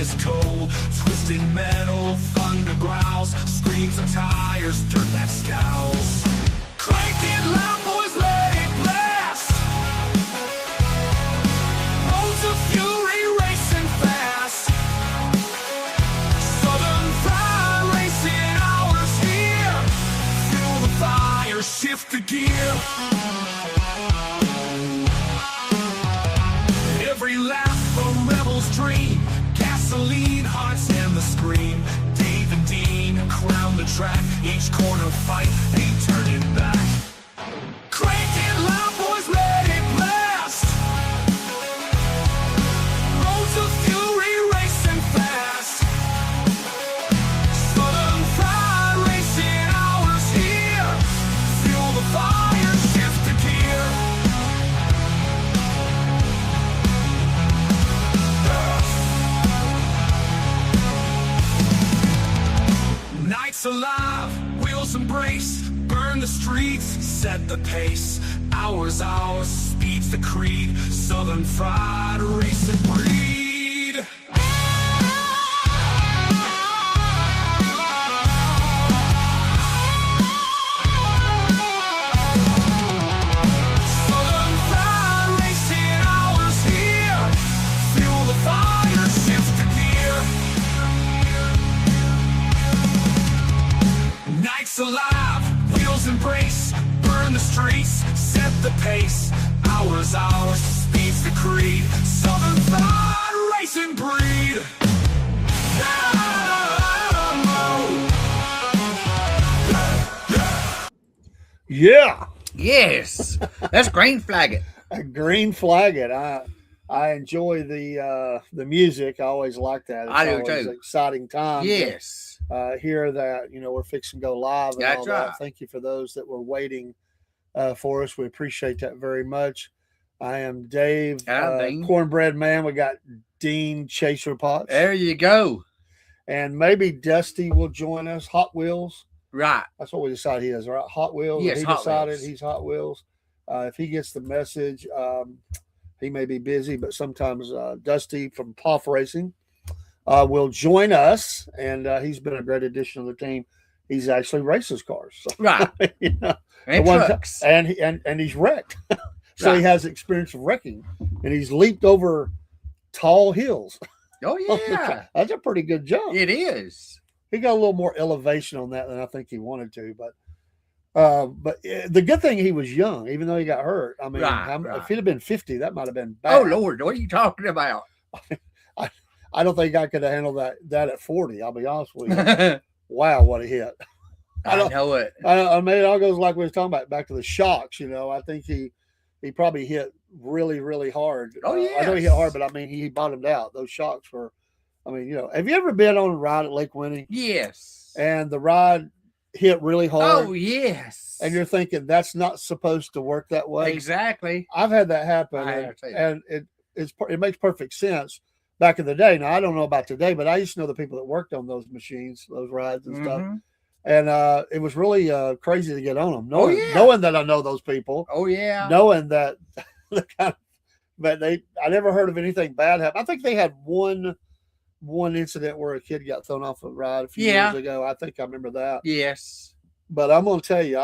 is cold. Twisted metal, thunder growls, screams of tires, dirt that scowls. Crank it loud, boys, let it blast. Roads of fury racing fast. Southern Pride racing hours here. Fuel the fire, shift the gear. Every laugh a rebel's dream. Gasoline, hearts and the scream. Dave and Dean crown the track. Each corner fight, ain't turning back. Crank it loud, boys, let it blast. Roads of fury racing fast. Southern Pride racing hours here. Fuel the fire, shift the gear. Nights alive, wheels embrace, burn the streets, set the pace. Hours, speed's the creed. Southern Fried racing breed. Southern Fried racing hours here. Fuel the fire, shift the gear. Nights alive, wheels embrace, burn the streets, set the pace. Hours, speed's the creed. Southern Fried racing breed. Yeah. Yes, that's green flag it. A green flag it. I enjoy the music. I always like that. It's I do always too. exciting time. Yes, Hear that we're fixing to go live and That's all that. right. Thank you for those that were waiting for us. We appreciate that very much. I am Dave, And I'm Dean. Cornbread Man. We got Dean Chaser Potts, there you go. and maybe Dusty will join us. Hot Wheels. Right. That's what we decided he is, right? Hot Wheels. Yes, he Hot decided Wheels. he's Hot Wheels. If he gets the message, he may be busy, but sometimes Dusty from Poff Racing will join us, and he's been a great addition to the team. He's actually races cars, so, Right. you know, And the one trucks. and he's wrecked, so he Right. has experience of wrecking, and he's leaped over tall hills. Oh yeah, That's a pretty good jump. it is. He got a little more elevation on that than I think he wanted to, but the good thing he was young, even though he got hurt. I mean, Right. if he'd have been 50, that might have been bad. Oh Lord, what are you talking about? I don't think I could have handled that at 40. I'll be honest with you. I Wow, what a hit! know it. I mean, it all goes like we was talking about back to the shocks. I think he probably hit really, really hard. Oh, I know he hit yes. hard, but I mean, he bottomed out. Those shocks were. I mean, have you ever been on a ride at Lake Winnie Yes. and the ride hit really hard? Oh yes. And you're thinking that's not supposed to work that way. exactly. I've had that happen, I have too. and it makes perfect sense. Back in the day, now I don't know about today, but I used to know the people that worked on those machines, those rides and stuff, Mhm. and it was really crazy to get on them. Oh, Knowing, yeah. knowing that I know those people, Oh yeah. knowing that the kind of, but I never heard of anything bad happen. I think they had one incident where a kid got thrown off a ride a few Yeah. years ago. I think I remember that. Yes. But I'm gonna tell you,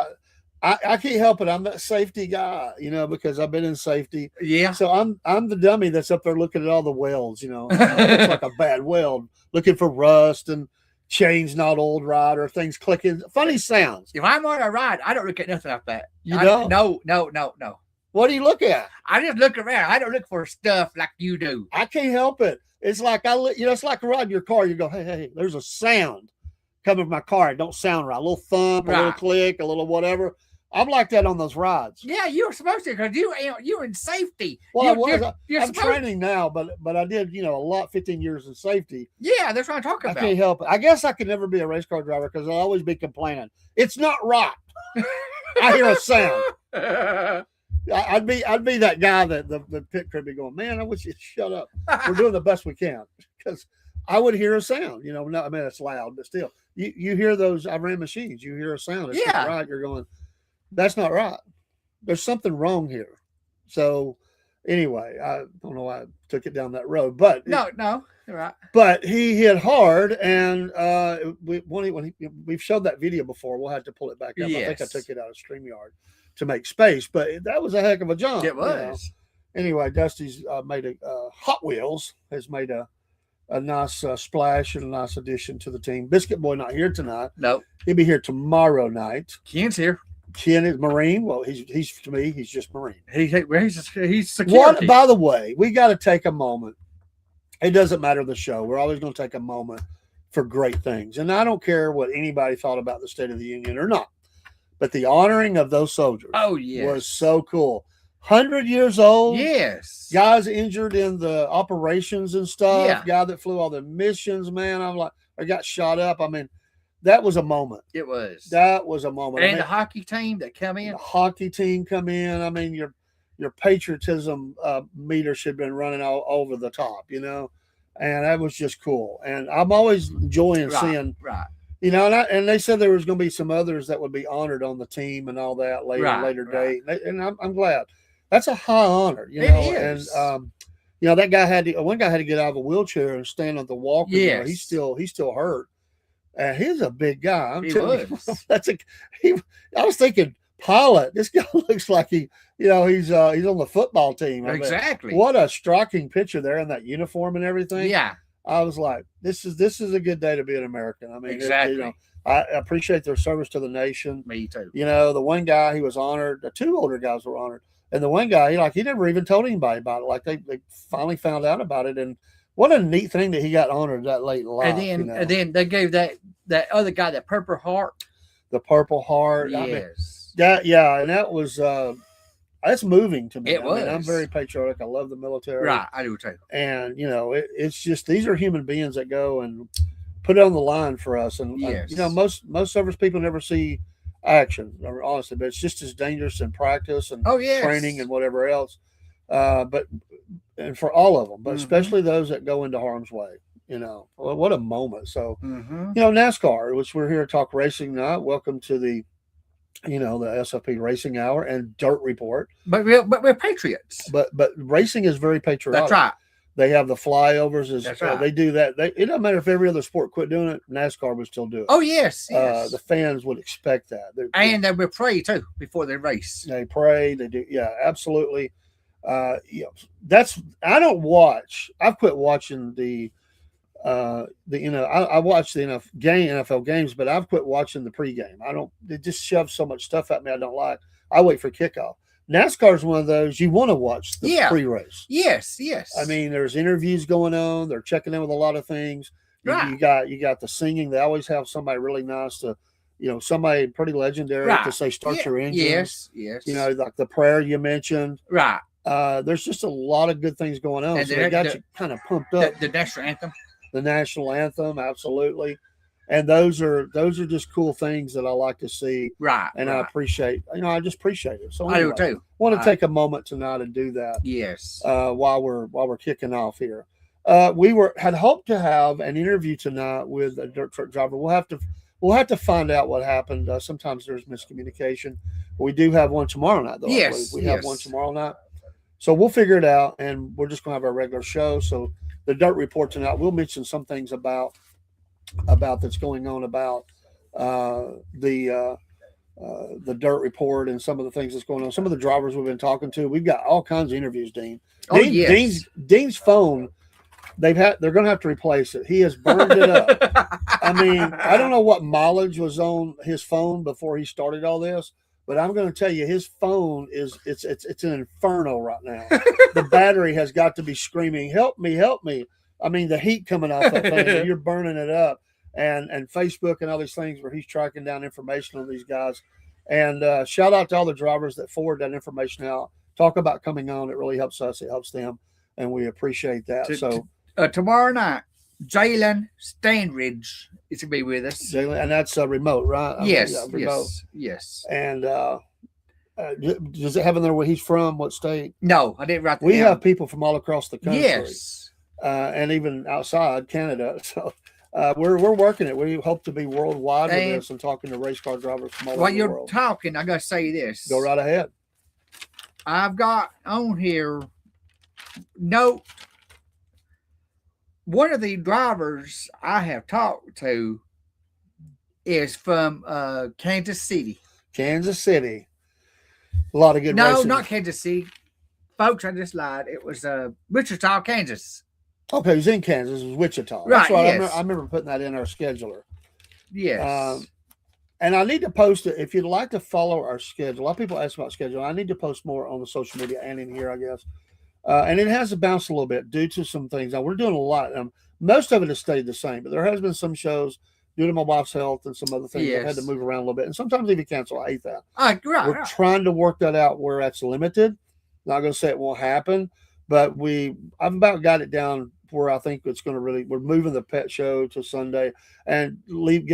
I can't help it. I'm that safety guy, because I've been in safety. Yeah. So I'm the dummy that's up there looking at all the welds, it looks like a bad weld, looking for rust and chains not old right or things clicking, funny sounds. If I'm on a ride, I don't look at nothing like that. You I- don't? No. What do you look at? I just look around. I don't look for stuff like you do. I can't help it. It's like it's like riding your car. You go, hey, there's a sound coming from my car. It don't sound right. A little thump, a little Right. click, a little whatever. I'm like that on those rides. Yeah, you're supposed to because you're in safety. Well, You're I'm supposed. training now, but I did, a lot, 15 years in safety. Yeah, that's what I'm talking I about. can't help it. I guess I could never be a race car driver because I'll always be complaining. It's not right. I hear a sound. I'd be that guy that the pit crew be going, man, I wish you'd shut up. We're doing the best we can, because I would hear a sound. No, I mean it's loud, but still, you hear those. I ran machines. You hear a sound. It's Yeah. not right. You're going, that's not right. There's something wrong here. So anyway, I don't know why I took it down that road, but no. Right. But he hit hard, and we've showed that video before. We'll have to pull it back up. I think I Yes. took it out of StreamYard to make space, but that was a heck of a jump. It you know. was. Anyway, Dusty's made a Hot Wheels has made a nice splash and a nice addition to the team. Biscuit Boy not here tonight. No. He'll be here tomorrow night. Ken's here. Ken is Marine. Well, he's to me, he's just Marine. He's security. What? By the way, we got to take a moment. It doesn't matter the show. We're always going to take a moment for great things, and I don't care what anybody thought about the State of the Union or not. But the honoring of those soldiers, was so cool. 100 years old. Yes. Guys injured in the operations and stuff. Yeah. Guy that flew all the missions, man. I'm like, I got shot up. I mean, that was a moment. It was. That was a moment. And the hockey team that come in. The hockey team come in. I mean, your patriotism meter should have been running all over the top, you know, and that was just cool. And I'm always enjoying seeing, you know, and they said there was going to be some others that would be honored on the team and all that later date. And I'm glad. That's a high honor, you know. Is. And you know, one guy had to get out of a wheelchair and stand on the walker. Yes. You know, he's still hurt. And he's a big guy. He was. I was thinking pilot. This guy looks like he's on the football team. Exactly. What a striking picture there in that uniform and everything. Yeah. I was like, this is a good day to be an American. I mean, exactly. I appreciate their service to the nation. Me too. You know, the one guy, he was honored. The two older guys were honored. And the one guy, he never even told anybody about it. Like they finally found out about it. And what a neat thing that he got honored that late in life. And then they gave that other guy that Purple Heart. The Purple Heart. Yes. And that was that's moving to me. It was. I mean, I'm very patriotic. I love the military. Right, I do too. And you know, it's just these are human beings that go and put it on the line for us. And yes. You know, most service people never see action, honestly, but it's just as dangerous in practice and training and whatever else. But for all of them, but especially those that go into harm's way. You know, what a moment. So, you know, NASCAR, which we're here to talk racing now. Welcome to the SFP Racing Hour and Dirt Report. But we're patriots. But racing is very patriotic. That's right. They have the flyovers. That's right. They do that. It doesn't matter if every other sport quit doing it. NASCAR would still do it. Oh yes. The fans would expect that. They will pray too before they race. They pray. They do. Yeah, absolutely. I don't watch. I've quit watching I watch the NFL games, but I've quit watching the pregame. It just shoves so much stuff at me I don't like. I wait for kickoff. NASCAR is one of those you want to watch the pre-race. Yes. I mean, there's interviews going on. They're checking in with a lot of things. Right. You got the singing. They always have somebody really nice to, somebody pretty legendary to say start your engines. Yes. You know, like the prayer you mentioned. Right. There's just a lot of good things going on. And so they got you kind of pumped up. The national anthem. The national anthem, absolutely. And those are just cool things that I like to see. Right. And I appreciate, I just appreciate it. So anyway, I do too. Want to take a moment tonight and do that. Yes. While we're kicking off here. We had hoped to have an interview tonight with a dirt truck driver. We'll have to find out what happened. Sometimes there's miscommunication. We do have one tomorrow night, though. Yes. We have one tomorrow night. So we'll figure it out, and we're just going to have our regular show. So the Dirt Report tonight, we'll mention some things about that's going on about the Dirt Report and some of the things that's going on. Some of the drivers we've been talking to. We've got all kinds of interviews, Dean. Dean's phone. They're going to have to replace it. He has burned it up. I mean, I don't know what mileage was on his phone before he started all this, but I'm going to tell you, his phone it's an inferno right now. The battery has got to be screaming, "Help me, help me!" I mean, the heat coming off that thing, you're burning it up, and Facebook and all these things where he's tracking down information on these guys. And shout out to all the drivers that forward that information out. Talk about coming on; it really helps us. It helps them, and we appreciate that. Tomorrow night, Jalen Stanridge is going to be with us. Jalen, and that's remote, right? Remote. Yes. And does it have in there where he's from? What state? No, I didn't write that We down. have people from all across the country. Yes. And even outside Canada. So we're working it. We hope to be worldwide with this and talking to race car drivers from all over the world. While you're talking, I got to say this. Go right ahead. I've got on here note one of the drivers I have talked to is from Kansas City. Kansas City. A lot of good No, racing. not Kansas City. Folks, I just lied. It was Wichita, Kansas. Okay, it was in Kansas. It was Wichita. Right, That's right. yes. I remember putting that in our scheduler. Yes. And I need to post it. If you'd like to follow our schedule, a lot of people ask about schedule. I need to post more on the social media and in here, I guess. And it has to bounce a little bit due to some things. Now, we're doing a lot. Most of it has stayed the same, but there has been some shows due to my wife's health and some other things. I've had to move around a little bit. And sometimes even cancel. I hate that. We're trying to work that out where that's limited. Not going to say it won't happen, but I've about got it down where I think it's going to really, we're moving the pet give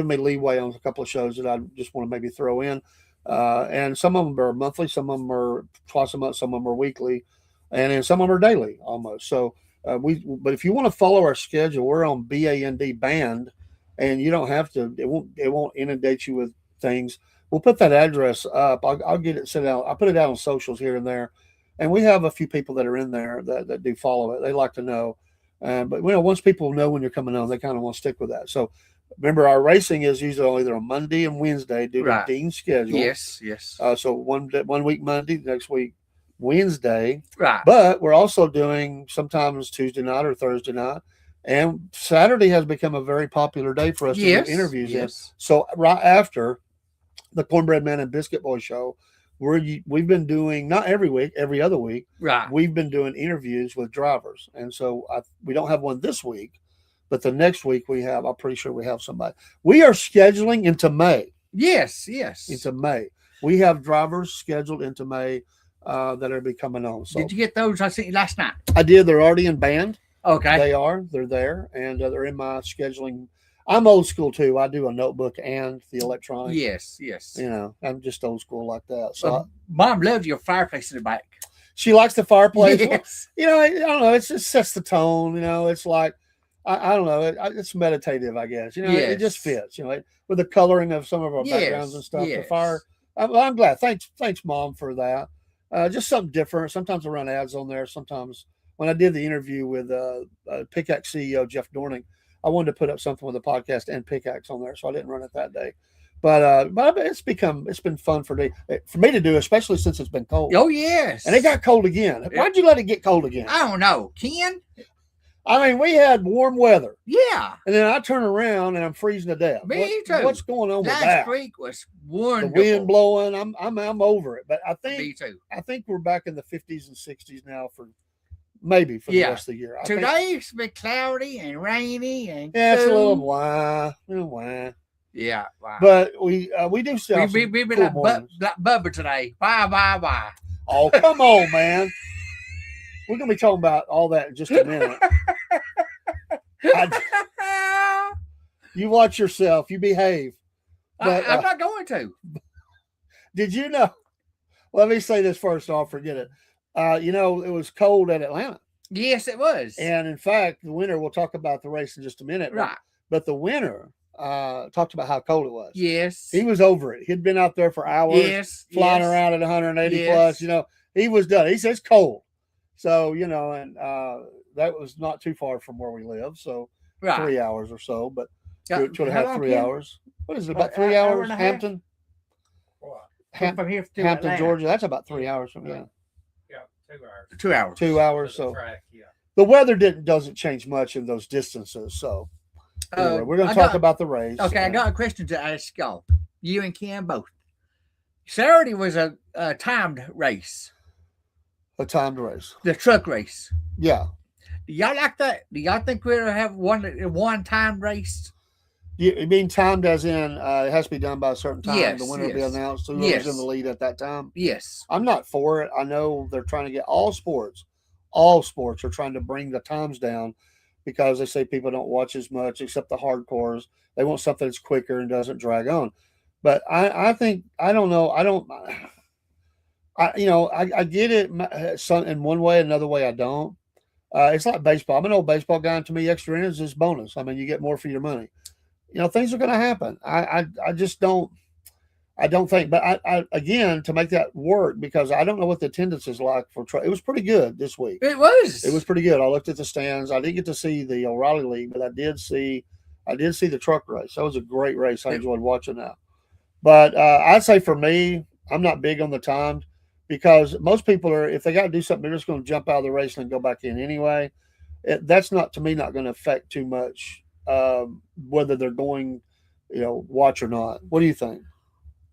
me leeway on a couple of shows that I just want to maybe throw in. And some of them are monthly, some of them are twice a month, some of them are weekly, and then some of them are daily almost. So but if you want to follow our schedule, we're on band, and you don't have to, it won't inundate you with things. We'll put that address up. I'll get it sent out. I'll put it out on socials here and there. And we have a few people that are in there that do follow it. They like to know. But once people know when you're coming on, they kind of want to stick with that. So remember, our racing is usually either on Monday and Wednesday due to Dean's schedule. Yes. So one week Monday, next week Wednesday. Right. But we're also doing sometimes Tuesday night or Thursday night. And Saturday has become a very popular day for us to do interviews in. So right after the Cornbread Man and Biscuit Boy show, we've been doing, not every week, every other week. Right. We've been doing interviews with drivers. And so we don't have one this week, but the next week I'm pretty sure we have somebody. We are scheduling into May. Yes. Into May. We have drivers scheduled into May that are be coming on. So did you get those I sent you last night? I did. They're already in band. Okay. They're there, and they're in my scheduling. I'm old school too. I do a notebook and the electronic. Yes. I'm just old school like that. So Mom loves your fireplace in the back. She likes the fireplace. Yes. I don't know. It just sets the tone. It's like, I don't know. It's meditative, I guess. It just fits. With the coloring of some of our backgrounds and stuff. The fire. I'm glad. Thanks, Mom, for that. Just something different. Sometimes I run ads on there. Sometimes when I did the interview with Pickaxe CEO Jeff Dorning, I wanted to put up something with the podcast and Pickaxe on there, so I didn't run it that day. But it's been fun for me to do, especially since it's been cold. Oh yes, and it got cold again. Why'd you let it get cold again? I don't know, Ken. I mean, we had warm weather. Yeah, and then I turn around and I'm freezing to death. Me too. What's going on with that? Last week was wonderful. The wind blowing. I'm over it. But I think Me too. I think we're back in the 50s and 60s now for the rest of the year. Today's been cloudy and rainy and it's a little wah. Yeah, wow. But we do still. We've been cool like Bubba today. Bye. Oh, come on, man. We're gonna be talking about all that in just a minute. You watch yourself. You behave. But, I'm not going to. Did you know? Let me say this first. I'll forget it. It was cold at Atlanta. Yes, it was. And in fact, the winner. We'll talk about the race in just a minute. Right. But the winner talked about how cold it was. Yes. He was over it. He'd been out there for hours. Yes. Flying around at 180 plus. He was done. He says cold. So, and that was not too far from where we live. So 3 hours or so, but 2.5, 3 hours. What is it? About 3 hours? Hampton? From here to Hampton, Atlanta. Georgia. That's about 3 hours from here. Yeah, 2 hours. 2 hours. 2 hours. So Track, the weather doesn't change much in those distances. So anyway, we're going to talk about the race. Okay, I got a question to ask y'all. You and Ken both. Saturday was a timed race. A timed race. The truck race. Yeah. Do y'all like that? Do y'all think we'll have one timed race? You mean timed as in it has to be done by a certain time? Yes, the winner will be announced. So whoever's in the lead at that time? Yes. I'm not for it. I know they're trying to get all sports are trying to bring the times down because they say people don't watch as much except the hardcores. They want something that's quicker and doesn't drag on. But I think, I don't know. I get it in one way, another way I don't. It's like baseball. I'm an old baseball guy, and to me, extra innings is bonus. I mean, you get more for your money. Things are going to happen. I just don't. I don't think, but I again to make that work because I don't know what the attendance is like for. It was pretty good this week. It was. It was pretty good. I looked at the stands. I didn't get to see the O'Reilly League, but I did see the truck race. That was a great race. I enjoyed watching that. But I'd say for me, I'm not big on the timed because most people are, if they got to do something, they're just going to jump out of the race and go back in anyway. That's not, to me, not going to affect too much whether they're going, watch or not. What do you think?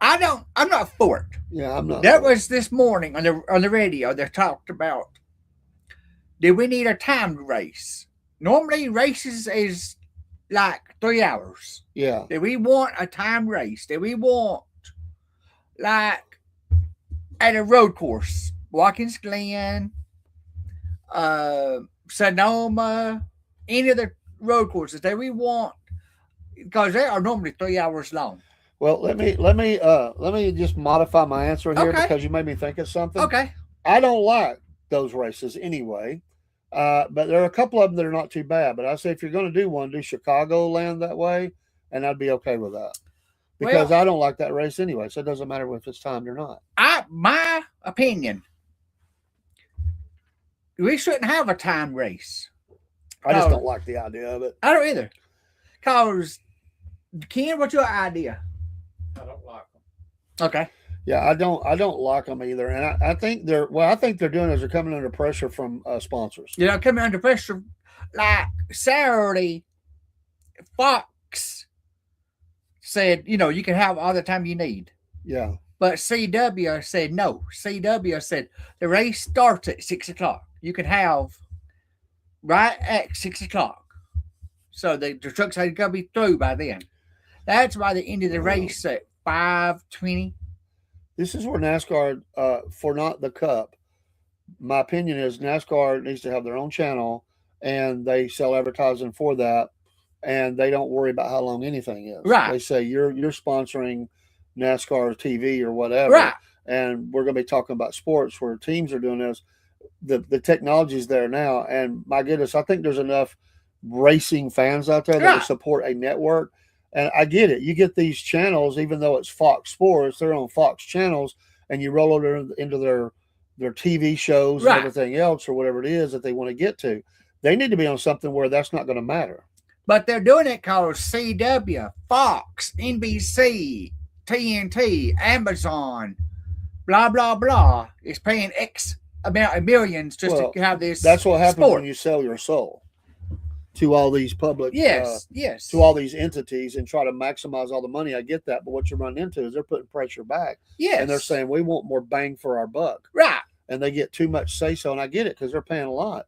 I'm not for it. Yeah, I'm not. That was this morning on the radio. They talked about, do we need a timed race? Normally races is like 3 hours. Yeah. Do we want a timed race? Do we want like at a road course, Watkins Glen, Sonoma, any of the road courses? Do we want, because they are normally 3 hours long. Well, let me just modify my answer here Okay. because you made me think of something. Okay. I don't like those races anyway, but there are a couple of them that are not too bad. But I say if you're going to do one, do Chicagoland that way, and I'd be okay with that because I don't like that race anyway. So it doesn't matter if it's timed or not. My opinion, we shouldn't have a time race. I just don't like the idea of it. I don't either. Cause Ken, what's your idea? I don't like them. Okay. Yeah, I don't like them either, and I think they're doing is they're coming under pressure from sponsors. You know, coming under pressure. Like Saturday, Fox said, you can have all the time you need. Yeah. But CW said no. CW said the race starts at 6 o'clock. You can have right at 6 o'clock. So the trucks are going to be through by then. That's why they ended the race at 5:20. This is where NASCAR, for not the Cup, my opinion is NASCAR needs to have their own channel and they sell advertising for that, and they don't worry about how long anything is. Right. They say you're sponsoring NASCAR TV or whatever, Right. and we're going to be talking about sports where teams are doing this. The technology's there now, and my goodness, I think there's enough racing fans out there that would support a network. And I get it. You get these channels, even though it's Fox Sports, they're on Fox channels, and you roll it into their TV shows and everything else or whatever it is that they want to get to. They need to be on something where that's not going to matter. But they're doing it because CW, Fox, NBC, TNT, Amazon, blah, blah, blah, is paying X amount of millions just to have this. That's what happens sport. when you sell your soul to all these public, yes, to all these entities and try to maximize all the money. I get that, but what you run into is they're putting pressure back. Yes, and they're saying we want more bang for our buck. Right, and they get too much say so, and I get it because they're paying a lot.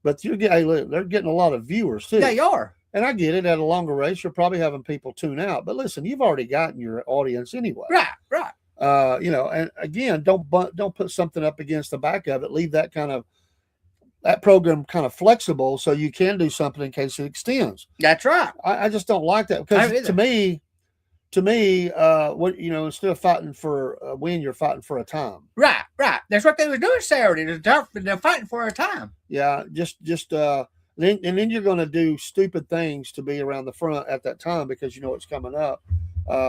But they're getting a lot of viewers too. They are, and I get it. At a longer race, you're probably having people tune out. But listen, you've already gotten your audience anyway. Right. And again, don't put something up against the back of it. Leave that program kind of flexible so you can do something in case it extends. That's right. I just don't like that because to me, instead of fighting for a win, you're fighting for a time. Right. That's what they were doing Saturday. They're fighting for a time. Yeah, then you're going to do stupid things to be around the front at that time because you know it's coming up,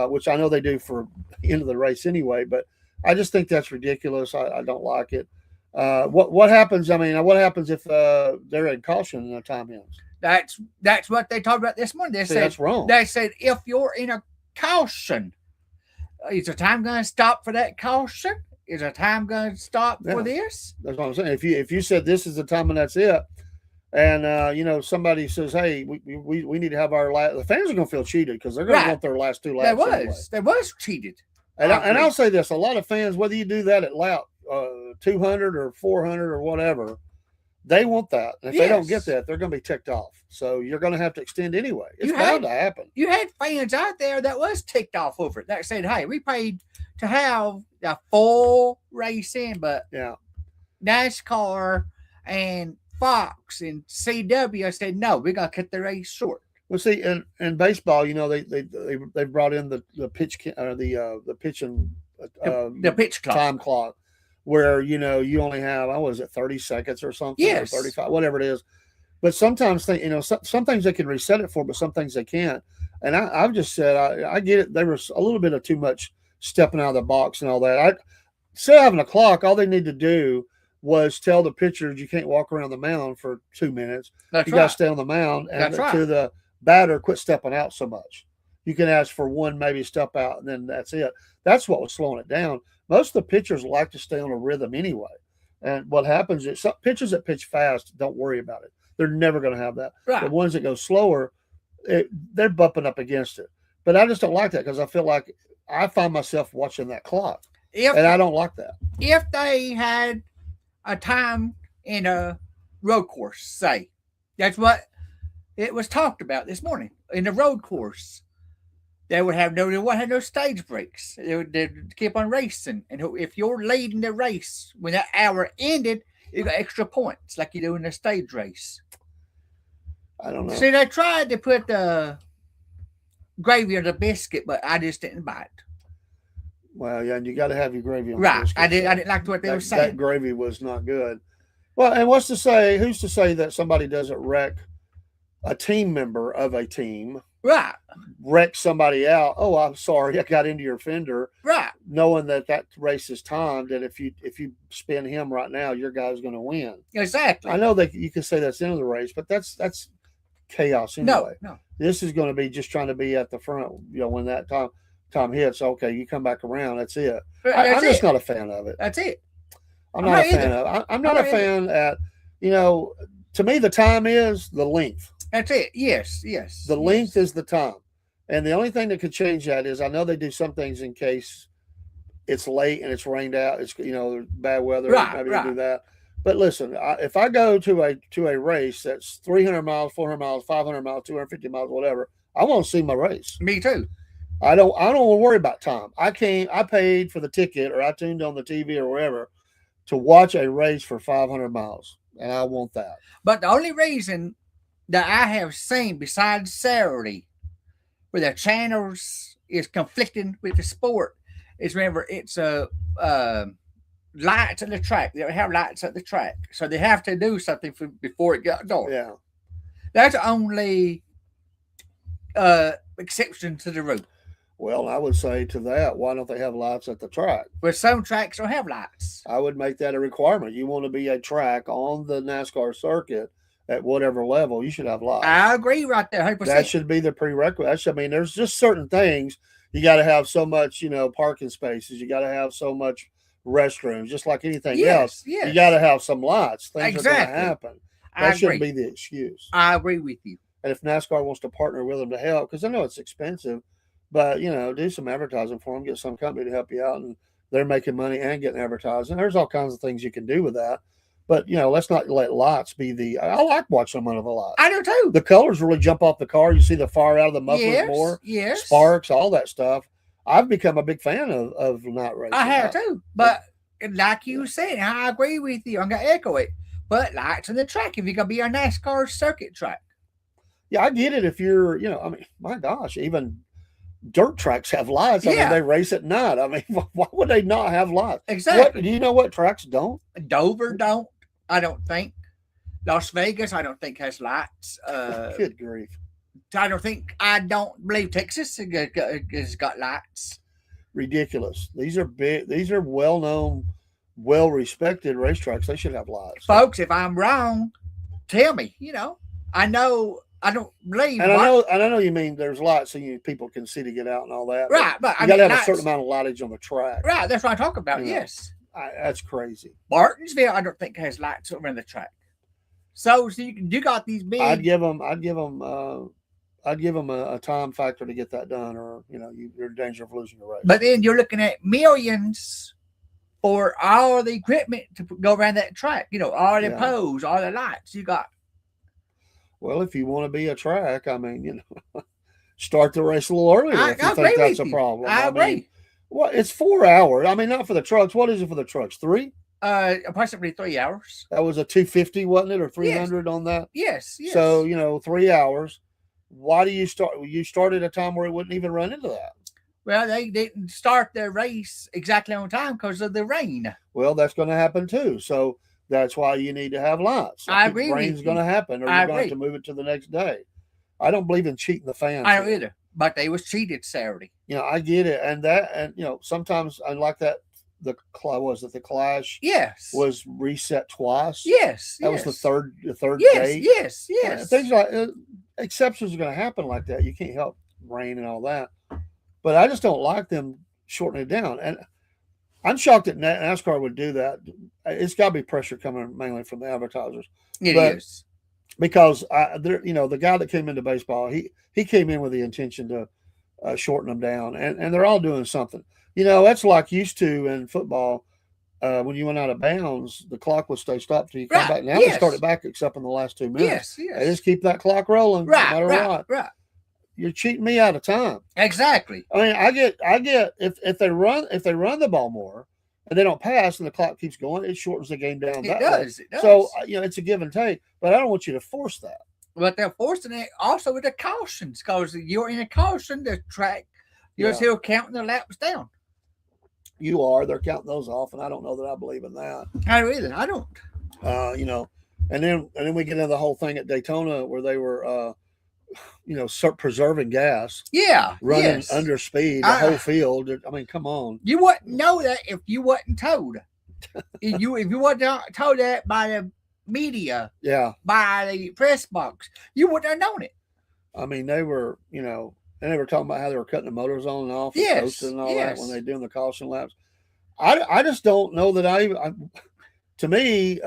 which I know they do for the end of the race anyway. But I just think that's ridiculous. I don't like it. What happens? I mean, what happens if they're in caution and the time ends? That's what they talked about this morning. They said that's wrong. They said if you're in a caution, is the time going to stop for that caution? Is the time going to stop for this? That's what I'm saying. If you said this is the time and that's it, and somebody says, hey, we need to have our last, the fans are going to feel cheated because they're going to want their last two laps. They was cheated. And I'll say this: a lot of fans, whether you do that at lap 200 or 400 or whatever, they want that. And if they don't get that, they're going to be ticked off. So you're going to have to extend anyway. It's bound to happen. You had fans out there that was ticked off over it. That said, hey, we paid to have a full race in, but NASCAR and Fox and CW said, no, we're going to cut the race short. Well, see, in baseball, they brought in the pitch the pitch and the pitch clock. Time clock, where you only have 30 seconds or something, yes, or 35, whatever it is. But sometimes some things they can reset it for, but some things they can't. And I've just said I get it. There was a little bit of too much stepping out of the box and all that. 7 o'clock, all they need to do was tell the pitchers you can't walk around the mound for 2 minutes. That's You right. got to stay on the mound, and That's right. to the batter, quit stepping out so much. You can ask for one, maybe step out, and then that's it. That's what was slowing it down. Most of the pitchers like to stay on a rhythm anyway. And what happens is some pitchers that pitch fast don't worry about it. They're never going to have that. Right. The ones that go slower, they're bumping up against it. But I just don't like that because I feel like I find myself watching that clock, and I don't like that. If they had a time in a road course, say, that's what it was talked about this morning in the road course. They would have no stage breaks. They'd keep on racing, and if you're leading the race when that hour ended, you got extra points like you do in a stage race. I don't know. See, they tried to put the gravy on the biscuit, but I just didn't buy it. Well, yeah, and you got to have your gravy on. Right, biscuits. I didn't like what they were saying. That gravy was not good. Well, and what's to say? Who's to say that somebody doesn't wreck a team member of a team? Right, Wreck somebody out. Oh, I'm sorry, I got into your fender. right. Knowing that race is timed, and if you spin him right now, your guy's going to win. Exactly. I know that you can say that's the end of the race, but that's chaos anyway. No. This is going to be just trying to be at the front. When that time hits, okay, you come back around. That's it. I'm just not a fan of it. That's it. I'm not a fan of it. I'm not a fan at. To me, the time is the length. That's it. Yes. The length is the time. And the only thing that could change that is I know they do some things in case it's late and it's rained out. It's bad weather. Maybe they do that. But listen, if I go to a race that's 300 miles, 400 miles, 500 miles, 250 miles, whatever, I want to see my race. Me too. I don't want to worry about time. I paid for the ticket, or I tuned on the TV or wherever to watch a race for 500 miles, and I want that. But the only reason that I have seen besides Saturday where the channels is conflicting with the sport is, remember, it's lights at the track. They don't have lights at the track, so they have to do something before it got dark. Yeah, that's the only exception to the rule. Well, I would say to that, why don't they have lights at the track? But some tracks don't have lights. I would make that a requirement. You want to be a track on the NASCAR circuit at whatever level, you should have lights. I agree right there, 100%. That should be the prerequisite. There's just certain things. You got to have so much, parking spaces. You got to have so much restrooms, just like anything else. Yes. You got to have some lights. Things Exactly. are going to happen. That shouldn't be the excuse. I agree with you. And if NASCAR wants to partner with them to help, because I know it's expensive, but, do some advertising for them, get some company to help you out, and they're making money and getting advertising. There's all kinds of things you can do with that. But, let's not let lights be I like watching them under the lights. I do too. The colors really jump off the car. You see the fire out of the mufflers more. Yes. Sparks, all that stuff. I've become a big fan of night racing. I have too. But like you said, I agree with you. I'm going to echo it. But lights on the track if you're going to be a NASCAR circuit track. Yeah, I get it if you're, my gosh, even dirt tracks have lights. They race at night. Why would they not have lights? Exactly. Do you know what tracks don't? Dover don't. I don't think. Las Vegas, I don't think has lights. Good grief. I don't believe Texas has got lights. Ridiculous. These are big. These are well-known, well-respected racetracks. They should have lights. Folks, if I'm wrong, tell me. I know. I don't believe. And I know you mean there's lights so people can see to get out and all that. Right, but you got to have a certain amount of lightage on the track. Right, that's what I'm talking about. Yes. That's crazy. Martinsville, I don't think has lights around the track. So you got these big. I'd give them a time factor to get that done, or you're in danger of losing the race. But then you're looking at millions for all the equipment to go around that track. All the poles, all the lights you got. Well, if you want to be a track, start the race a little earlier if you think that's a problem. I agree. Well, it's 4 hours. Not for the trucks. What is it for the trucks? 3? Approximately 3 hours. That was a 250, wasn't it, or 300 on that? Yes. So 3 hours. Why do you start? You started at a time where it wouldn't even run into that. Well, they didn't start their race exactly on time because of the rain. Well, that's going to happen too. So that's why you need to have lights. I agree. Rain's going to happen, or you're going to have to move it to the next day. I don't believe in cheating the fans. I don't either. but they was cheated Saturday. I get it, and sometimes I like that. The Clash Yes. was reset twice. Yes. That was the third Yes. date. Yes. Things like exceptions are going to happen like that. You can't help rain and all that, but I just don't like them shortening it down. And I'm shocked that NASCAR would do that. It's got to be pressure coming mainly from the advertisers. It But is. because the guy that came into baseball, he came in with the intention to shorten them down, and they're all doing something. That's like used to in football. When you went out of bounds, the clock would stay stopped till you come back. Now they start it back except in the last 2 minutes. Yes. They just keep that clock rolling no matter what. Right. You're cheating me out of time. Exactly. I mean, I get if they run the ball more and they don't pass and the clock keeps going, it shortens the game down. It does. So it's a give and take, but I don't want you to force that. But they're forcing it also with the cautions because you're in a caution. The track, you're still counting the laps down. You are. They're counting those off, and I don't know that I believe in that. I don't either. I don't. And then we get into the whole thing at Daytona where they were, preserving gas. Yeah. Running under speed, the whole field. I mean, come on. You wouldn't know that if you wasn't told. if you wasn't told that by the media, by the press box, you wouldn't have known it. I mean, they were, and they were talking about how they were cutting the motors on and off and coasting and all that when they're doing the caution laps. I just don't know that to me,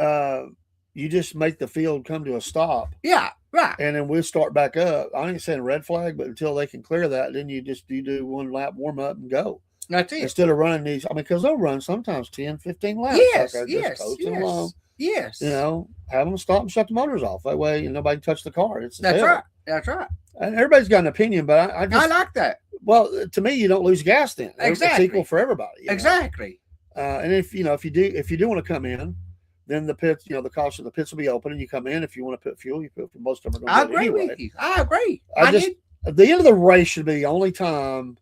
you just make the field come to a stop. Yeah, right. And then we'll start back up. I ain't saying red flag, but until they can clear that, then you do 1 lap warm up and go. That's it. Instead of running these, because they'll run sometimes 10, 15 laps. Yes, just coasting along. Yes. Have them stop and shut the motors off. That way nobody can touch the car. That's right. That's right. And everybody's got an opinion, but I like that. Well, to me, you don't lose gas then. Exactly. It's equal for everybody. Exactly. And if you do want to come in, then the pits, the cost of the pits will be open, and you come in. If you want to put fuel, you put. Most of them are going to. I agree with you. I agree. At the end of the race should be the only time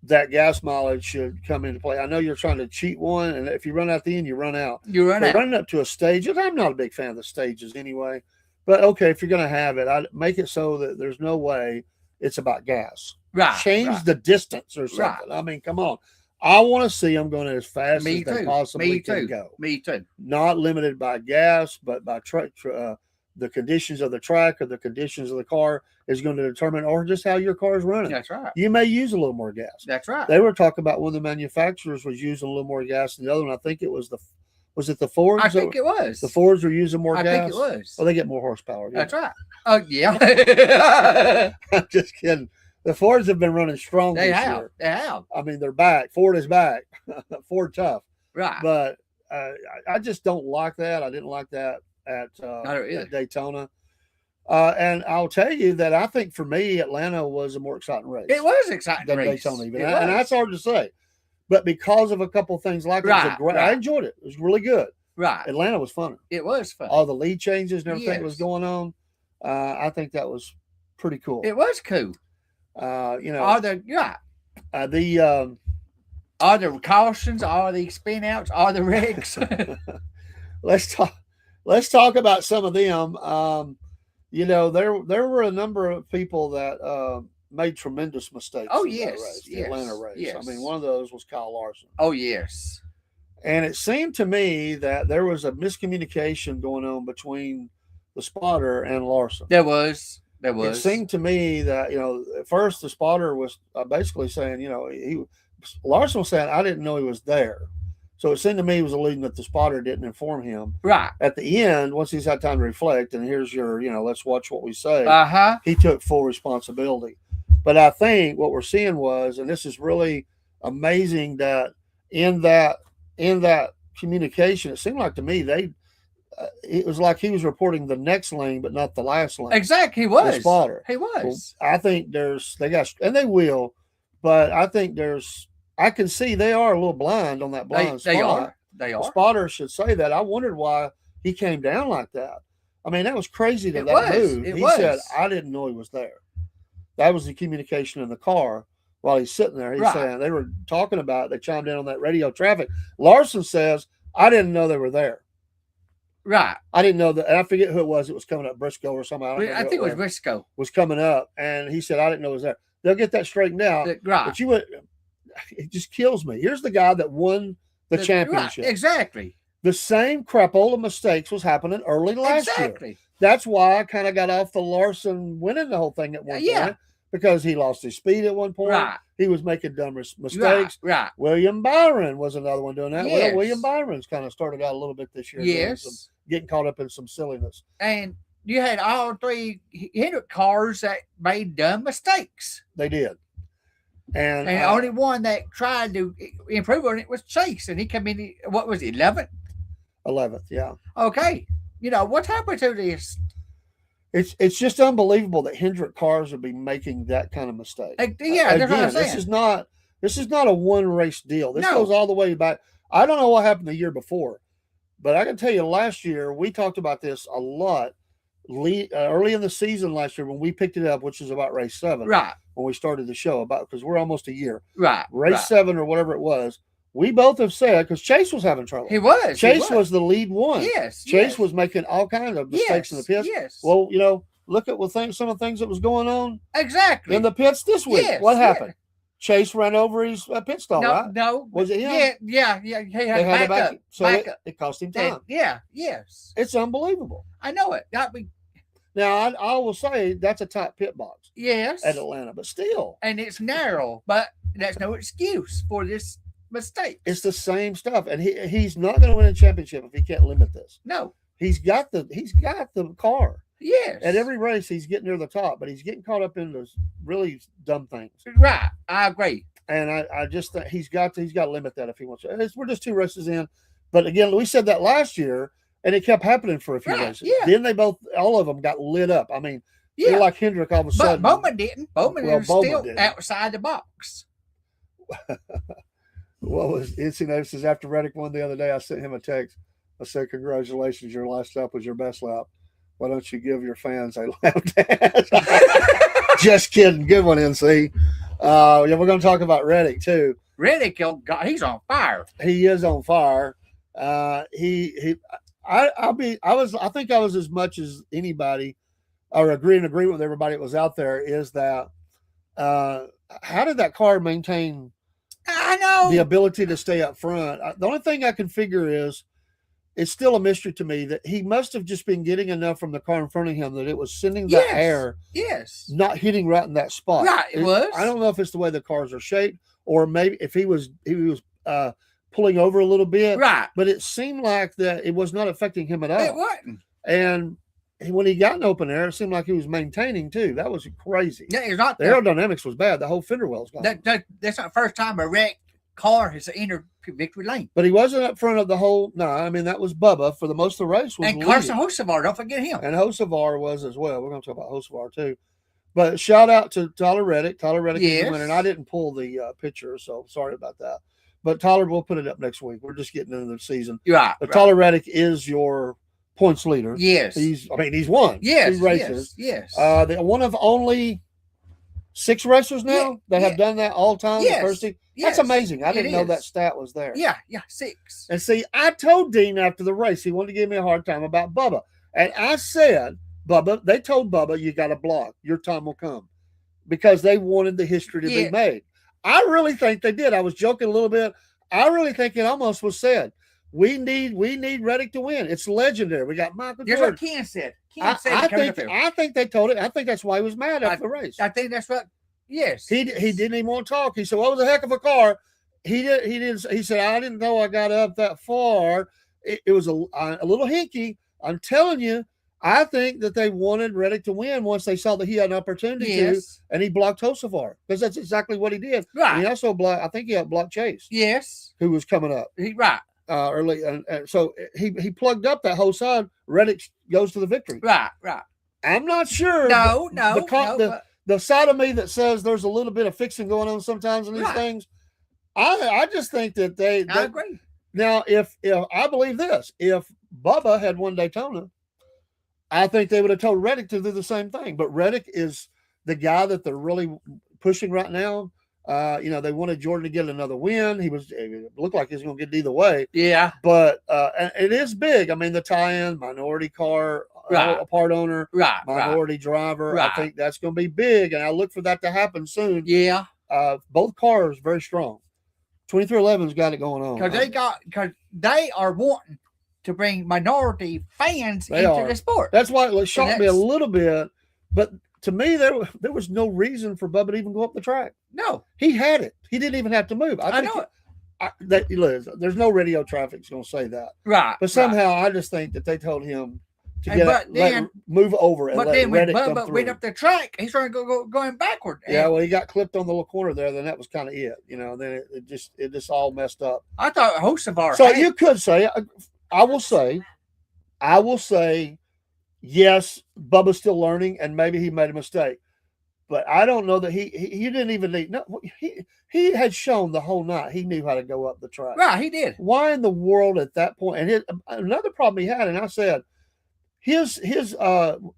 that gas mileage should come into play. I know you're trying to cheat one, and if you run out the end, you run out. Running up to a stage, and I'm not a big fan of the stages anyway. But okay, if you're going to have it, I'd make it so that there's no way it's about gas. Right. Change the distance or something. Right. I mean, come on. I want to see them going as fast as they possibly can go. Me too. Not limited by gas, but by the conditions of the track or the conditions of the car is going to determine, or just how your car is running. That's right. You may use a little more gas. That's right. They were talking about one of the manufacturers was using a little more gas than the other one. I think it was the Fords? I think it was. The Fords were using more gas? I think it was. Well, they get more horsepower. That's right. Oh, yeah. I'm just kidding. The Fords have been running strong this year. They have. I mean, they're back. Ford is back. Ford tough. Right. But I just don't like that. I didn't like that at Daytona. And I'll tell you that I think for me, Atlanta was a more exciting race. It was exciting than race. Daytona even. And that's hard to say. But because of a couple of things like that, I enjoyed it. It was really good. Right. Atlanta was fun. It was fun. All the lead changes and everything that was going on. I think that was pretty cool. It was cool. Are the cautions, are the spin outs, are the wrecks? Let's talk about some of them. There were a number of people that made tremendous mistakes. Oh, in yes. That race, the Yes. Atlanta race. Yes. I mean, one of those was Kyle Larson. Oh, yes. And it seemed to me that there was a miscommunication going on between the spotter and Larson. There was. It seemed to me that, at first the spotter was basically saying, Larson was saying, I didn't know he was there. So it seemed to me he was alluding that the spotter didn't inform him. Right. At the end, once he's had time to reflect, and here's your, let's watch what we say. He took full responsibility. But I think what we're seeing was, and this is really amazing, that in that communication, it seemed like to me it was like he was reporting the next lane, but not the last lane. Exactly, he was. The spotter. He was. Well, I think and they will, but I think I can see they are a little blind on that blind spot. They are. The spotter should say that. I wondered why he came down like that. I mean, that was crazy that move. He said, I didn't know he was there. That was the communication in the car while he's sitting there. He's saying they were talking about it. They chimed in on that radio traffic. Larson says, I didn't know they were there. Right. I didn't know that. I forget who it was. It was coming up, Briscoe or something. I think it was Briscoe. Was coming up, and he said, I didn't know it was there. They'll get that straightened out. Right. But it just kills me. Here's the guy that won the championship. Right, exactly. The same crapola mistakes was happening early last year. That's why I kind of got off the Larson winning the whole thing at one point, because he lost his speed at one point. Right. He was making dumb mistakes. Right. William Byron was another one doing that. Yes. Well, William Byron's kind of started out a little bit this year. Yes. Getting caught up in some silliness. And you had all three Hendrick cars that made dumb mistakes. They did. And the only one that tried to improve on it was Chase. And he came in, what was it, 11th? 11th, yeah. Okay. You know, what happened to this? It's just unbelievable that Hendrick cars would be making that kind of mistake. Yeah, that's what I'm saying. This is not a one race deal. This No. goes all the way back. I don't know what happened the year before, but I can tell you last year we talked about this a lot. Early in the season last year when we picked it up, which is about race 7, Right? When we started the show, because we're almost a year, Right? Race 7 or whatever it was. We both have said, because Chase was having trouble. He was. Chase was the lead one. Yes. Chase was making all kinds of mistakes in the pits. Yes. Well, look at some of the things that was going on exactly in the pits this week. Yes, What happened? Chase ran over his pit stall, no, right? No. Was it him? Yeah. He had They had to back up. So it cost him time. Yes. It's unbelievable. I know it. Now, I will say that's a top pit box Yes. at Atlanta, but still. And it's narrow, but that's no excuse for this mistake. It's the same stuff. And he's not going to win a championship if he can't limit this. No. He's got the car. Yes. At every race, he's getting near the top, but he's getting caught up in those really dumb things. Right. I agree. And I just think he's got to limit that if he wants to. We're just 2 races in. But again, we said that last year, and it kept happening for a few races. Yeah. Then all of them got lit up. I mean, they're like Hendrick all of a sudden. But Bowman didn't. Bowman was still outside the box. What was it? Says after Reddick won the other day, I sent him a text. I said, "Congratulations, your last lap was your best lap. Why don't you give your fans a lap dance?" Just kidding. Good one, NC. We're going to talk about Reddick too. Reddick, he's on fire. He is on fire. I think I was as much as anybody, or agreement with everybody that was out there, is that how did that car maintain the ability to stay up front? The only thing I can figure is it's still a mystery to me that he must have just been getting enough from the car in front of him that it was sending the air, not hitting right in that spot. Right, it was. I don't know if it's the way the cars are shaped, or maybe if he was pulling over a little bit, right? But it seemed like that it was not affecting him at all. It wasn't. And when he got in open air, it seemed like he was maintaining too. That was crazy. Yeah, it's not. The aerodynamics was bad. The whole fender well was gone. That's not the first time a wrecked car has entered victory lane. But he wasn't up front of the whole. No, I mean that was Bubba for the most of the race. Was and Carson Hocevar, don't forget him. And Hocevar was as well. We're going to talk about Hocevar too. But shout out to Tyler Reddick. Tyler Reddick is the winner, and I didn't pull the picture, so sorry about that. But Tyler, we'll put it up next week. We're just getting into the season. Right. But Tyler Reddick is your points leader. Yes. He's won. Yes. 2 races. Yes. They're one of only 6 racers now that have done that all time. Yes. The first team. That's amazing. I didn't know that stat was there. Yeah, 6. And see, I told Dean after the race, he wanted to give me a hard time about Bubba. And I said, they told Bubba, you got to block. Your time will come. Because they wanted the history to be made. I really think they did. I was joking a little bit. I really think it almost was said. We need Reddick to win. It's legendary. We got Michael Jordan. That's what Ken said. I think they told it. I think that's why he was mad after the race. I think that's what. Yes. He didn't even want to talk. He said, "Well, it was a heck of a car." He didn't. He said, "I didn't know I got up that far. It was a little hinky." I'm telling you. I think that they wanted Reddick to win once they saw that he had an opportunity to, and he blocked Hocevar because that's exactly what he did. Right. And he also blocked. I think he had blocked Chase. Yes. Who was coming up? Early, and so he plugged up that whole side. Reddick goes to the victory. Right. I'm not sure. No. The side of me that says there's a little bit of fixing going on sometimes in these things. I just think that I agree. Now, if I believe this, if Bubba had won Daytona, I think they would have told Reddick to do the same thing. But Reddick is the guy that they're really pushing right now. They wanted Jordan to get another win. It looked like he was going to get it either way. Yeah. But and it is big. I mean, the tie-in, minority car, Right. a part owner, Right. Right. minority driver. Right. I think that's going to be big, and I look for that to happen soon. Yeah. Both cars very strong. 2311's got it going on. Because they are wanting to bring minority fans They into are. the sport. That's why it shocked me a that's- little bit, but to me, there was no reason for Bubba to even go up the track. No, He had it. He didn't even have to move. I know it. Listen, there's no radio traffic's going to say that, Right. but somehow I just think that they told him to And move over and But let then when Reddick come Bubba through. went up the track, he's trying to going backward. Yeah, And well, he got clipped on the little corner there. Then that was kind of it, Then it just all messed up. I thought Hocevar. So you could say, I will say, yes, Bubba's still learning, and maybe he made a mistake, but I don't know that he didn't even need. No, he had shown the whole night he knew how to go up the track. Right, he did. Why in the world at that point? And another problem he had, and I said, his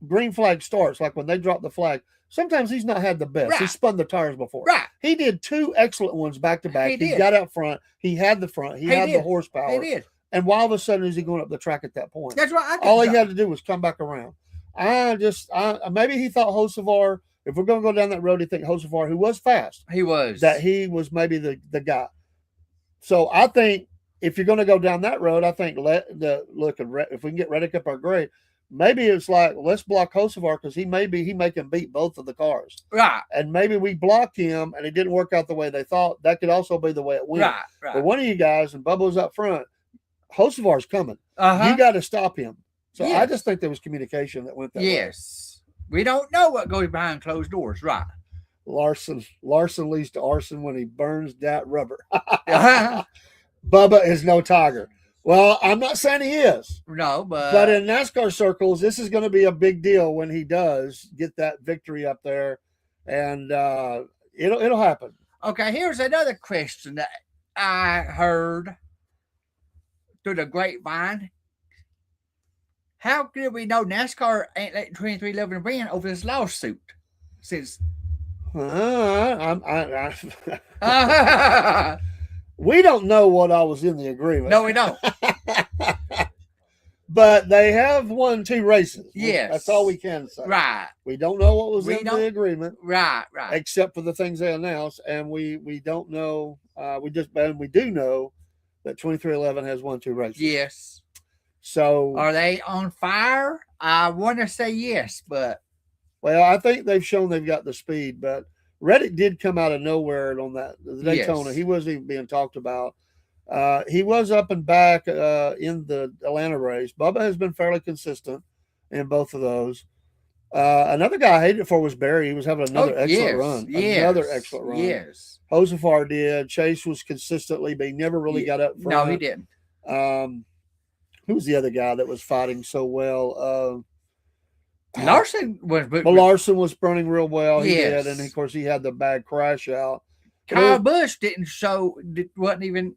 green flag starts like when they drop the flag. Sometimes he's not had the best. He Right. spun the tires before. Right. He did 2 excellent ones back to back. He He did. got out front. He had the front. He had the did. horsepower. He did. And why all of a sudden is he going up the track at that point? That's right. All he had to do was come back around. Maybe he thought Hocevar, if we're going to go down that road, he think Hocevar, who was fast, He was. that he was maybe the guy. So I think if you're going to go down that road, I think if we can get Reddick up our grade, maybe it's like, let's block Hocevar because he can beat both of the cars. Right. And maybe we block him and it didn't work out the way they thought. That could also be the way it went. Right. Right. But one of you guys, and Bubba was up front, Hocevar's coming. Uh-huh. You got to stop him. So I Yes. just think there was communication that went that way. Yes. We don't know what goes behind closed doors. Right. Larson leads to arson when he burns that rubber. Uh-huh. Bubba is no tiger. Well, I'm not saying he is, No, but in NASCAR circles, this is going to be a big deal when he does get that victory up there, and it'll happen. Okay, here's another question that I heard through the grapevine. How did we know NASCAR ain't letting 2311 win over this lawsuit? Since We don't know what I was in the agreement. no, we don't. But they have won 2 races. Yes. That's all we can say. Right, We don't know what was We in don't- the agreement, right. except for the things they announced, and we don't know. We do know that 2311 has won 2 races. Yes. So, Are they on fire? I want to say yes, but well, I think they've shown they've got the speed, but Reddick did come out of nowhere on the Daytona. Yes. He wasn't even being talked about. He was up and back in the Atlanta race. Bubba has been fairly consistent in both of those. Another guy I hated it for was Barry. He was having another excellent run. Another excellent run. Yes. Hocevar did. Chase was consistently, but he never really got up front. No, he didn't. Who was the other guy that was fighting so well? Larson was. Well, Larson was burning real well. He Yes. did, and of course he had the bad crash out. Kyle Busch didn't show. Wasn't even.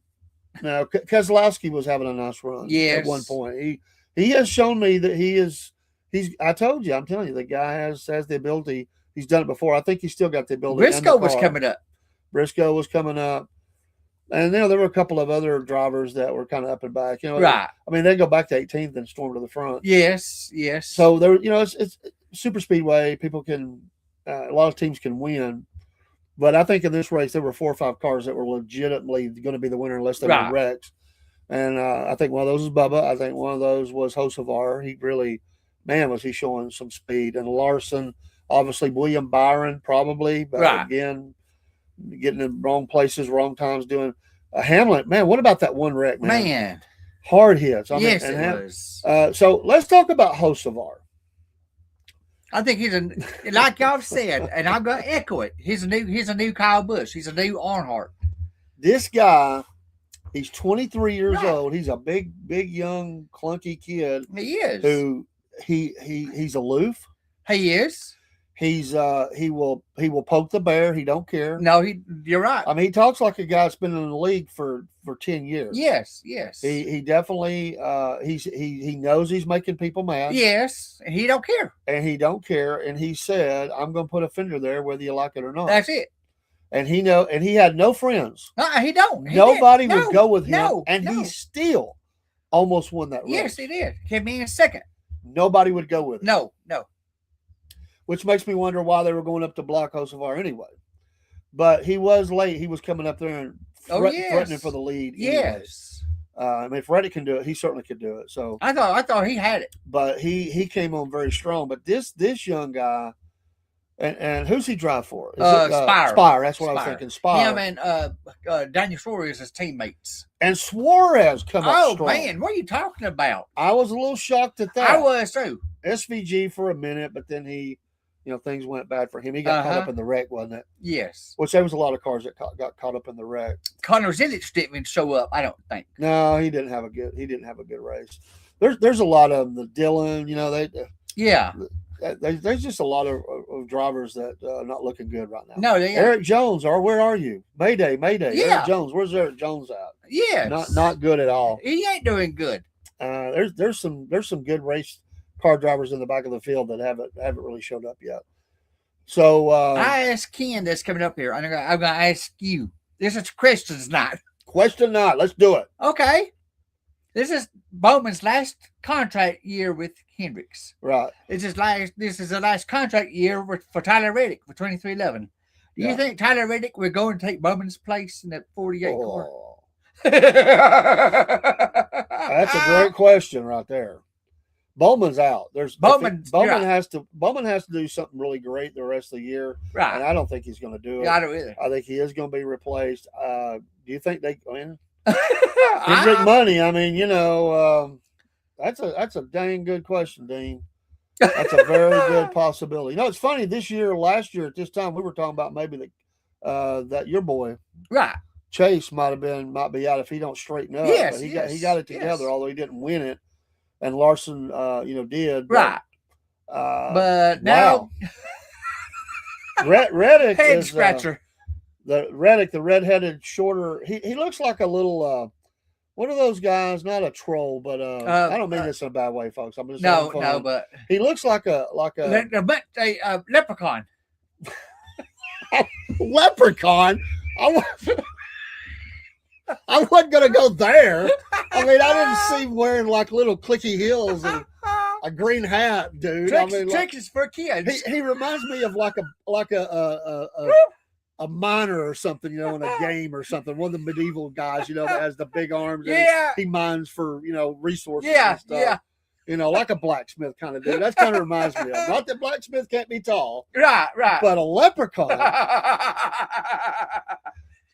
No, Keselowski was having a nice run. Yes. At one point, he has shown me that he's. I told you, I'm telling you, the guy has the ability. He's done it before. I think he's still got the ability. and the Briscoe was car. coming up. Briscoe was coming up, and there were a couple of other drivers that were kind of up and back. Right. I mean, they go back to 18th and storm to the front. Yes. So there, it's super speedway. People can, a lot of teams can win, but I think in this race there were 4 or 5 cars that were legitimately going to be the winner unless they Right. were wrecks. And I think one of those was Bubba. I think one of those was Hocevar. He really, man, was he showing some speed. And Larson, obviously William Byron, probably, but Right. again, getting in wrong places, wrong times, doing Hamlin. Man, what about that one wreck, man? Man. Hard hits. Yes, it was. So let's talk about Hocevar. I think he's like y'all said, and I'm gonna echo it. He's a new Kyle Busch. He's a new Earnhardt. This guy, he's 23 years Right. old. He's a big, young, clunky kid He is. who he's aloof. He is. He's he will poke the bear. He don't care. No, you're right. I mean, he talks like a guy that's been in the league for 10 years. Yes. He definitely he knows he's making people mad. Yes. And he don't care. And he don't care. And he said, I'm gonna put a fender there whether you like it or not. That's it. And he had no friends. He don't. He Nobody didn't. would go with him. No, and no. he still almost won that race. Yes, he did. Came in second. nobody would go with it. No. Which makes me wonder why they were going up to block Hocevar anyway. But he was late. He was coming up there and threatening for the lead. Anyway. Yes. I mean, if Reddick can do it, he certainly could do it. So I thought he had it. But he came on very strong. But this young guy, and who's he drive for? Spire. Spire. That's what I was thinking. Spire. Him and Daniel Suarez as teammates. And Suarez come up strong. Man, what are you talking about? I was a little shocked at that. I was too. SVG for a minute, but then he, things went bad for him. He got caught up in the wreck, wasn't it? Yes. Which there was a lot of cars that got caught up in the wreck. Connor Zilic didn't even show up, I don't think. No, he didn't have a good race. There's a lot of them. The Dylan, there's just a lot of drivers that are not looking good right now. No, Eric Jones, where are you? Mayday. Yeah. Eric Jones, where's Eric Jones at? Yes. Not good at all. He ain't doing good. There's some good race car drivers in the back of the field that haven't really showed up yet. So I asked Ken that's coming up here. I'm gonna ask you. This is questions night. Question night. Let's do it. Okay. This is Bowman's last contract year with Hendricks. Right. This is the last contract year for Tyler Reddick for 2311. Do you think Tyler Reddick will go and take Bowman's place in that 48 car? That's a great question right there. Bowman's out. Bowman has to do something really great the rest of the year. Right. And I don't think he's going to do it. I don't either. I think he is going to be replaced. Do you think Hendrick money? I mean, that's a dang good question, Dean. That's a very good possibility. It's funny. Last year at this time, we were talking about maybe that your boy, right, Chase might be out if he don't straighten up. Yes, but he got it together, although he didn't win it. And Larson, did. Right. But now, Reddick head is scratcher. The redheaded, shorter. He looks like a little. One of those guys, not a troll, but I don't mean this in a bad way, folks. I'm just but he looks like a leprechaun. Leprechaun. I wasn't gonna go there. I mean, I didn't see him wearing like little clicky heels and a green hat, dude. Tricks is for kids. He reminds me of like a miner or something, in a game or something. One of the medieval guys, that has the big arms. Yeah. And he mines for resources. Yeah, and stuff. Yeah. Like a blacksmith kind of dude. That's kind of reminds me of. Not that blacksmith can't be tall. Right. But a leprechaun.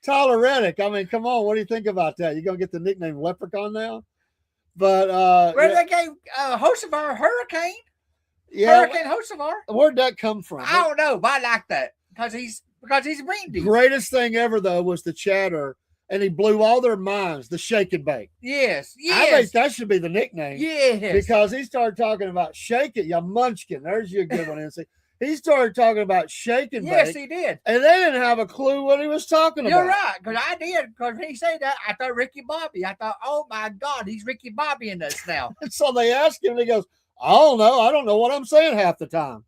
Tyler Reddick. I mean, come on. What do you think about that? You gonna get the nickname Leprechaun now? But where they gave Hocevar Hurricane? Yeah, Hurricane Hocevar. Where'd that come from? I don't know, but I like that because he's windy. Greatest thing ever though was the chatter, and he blew all their minds. The shake and bake. Yes. I think that should be the nickname. Yes, because he started talking about shake it, you munchkin. There's your good one, NC. He started talking about shake and bake. Yes, he did. And they didn't have a clue what he was talking about. You're right, because I did. Because he said that, I thought Ricky Bobby. I thought, oh my God, he's Ricky Bobby in this now. And so they asked him, and he goes, I don't know. I don't know what I'm saying half the time.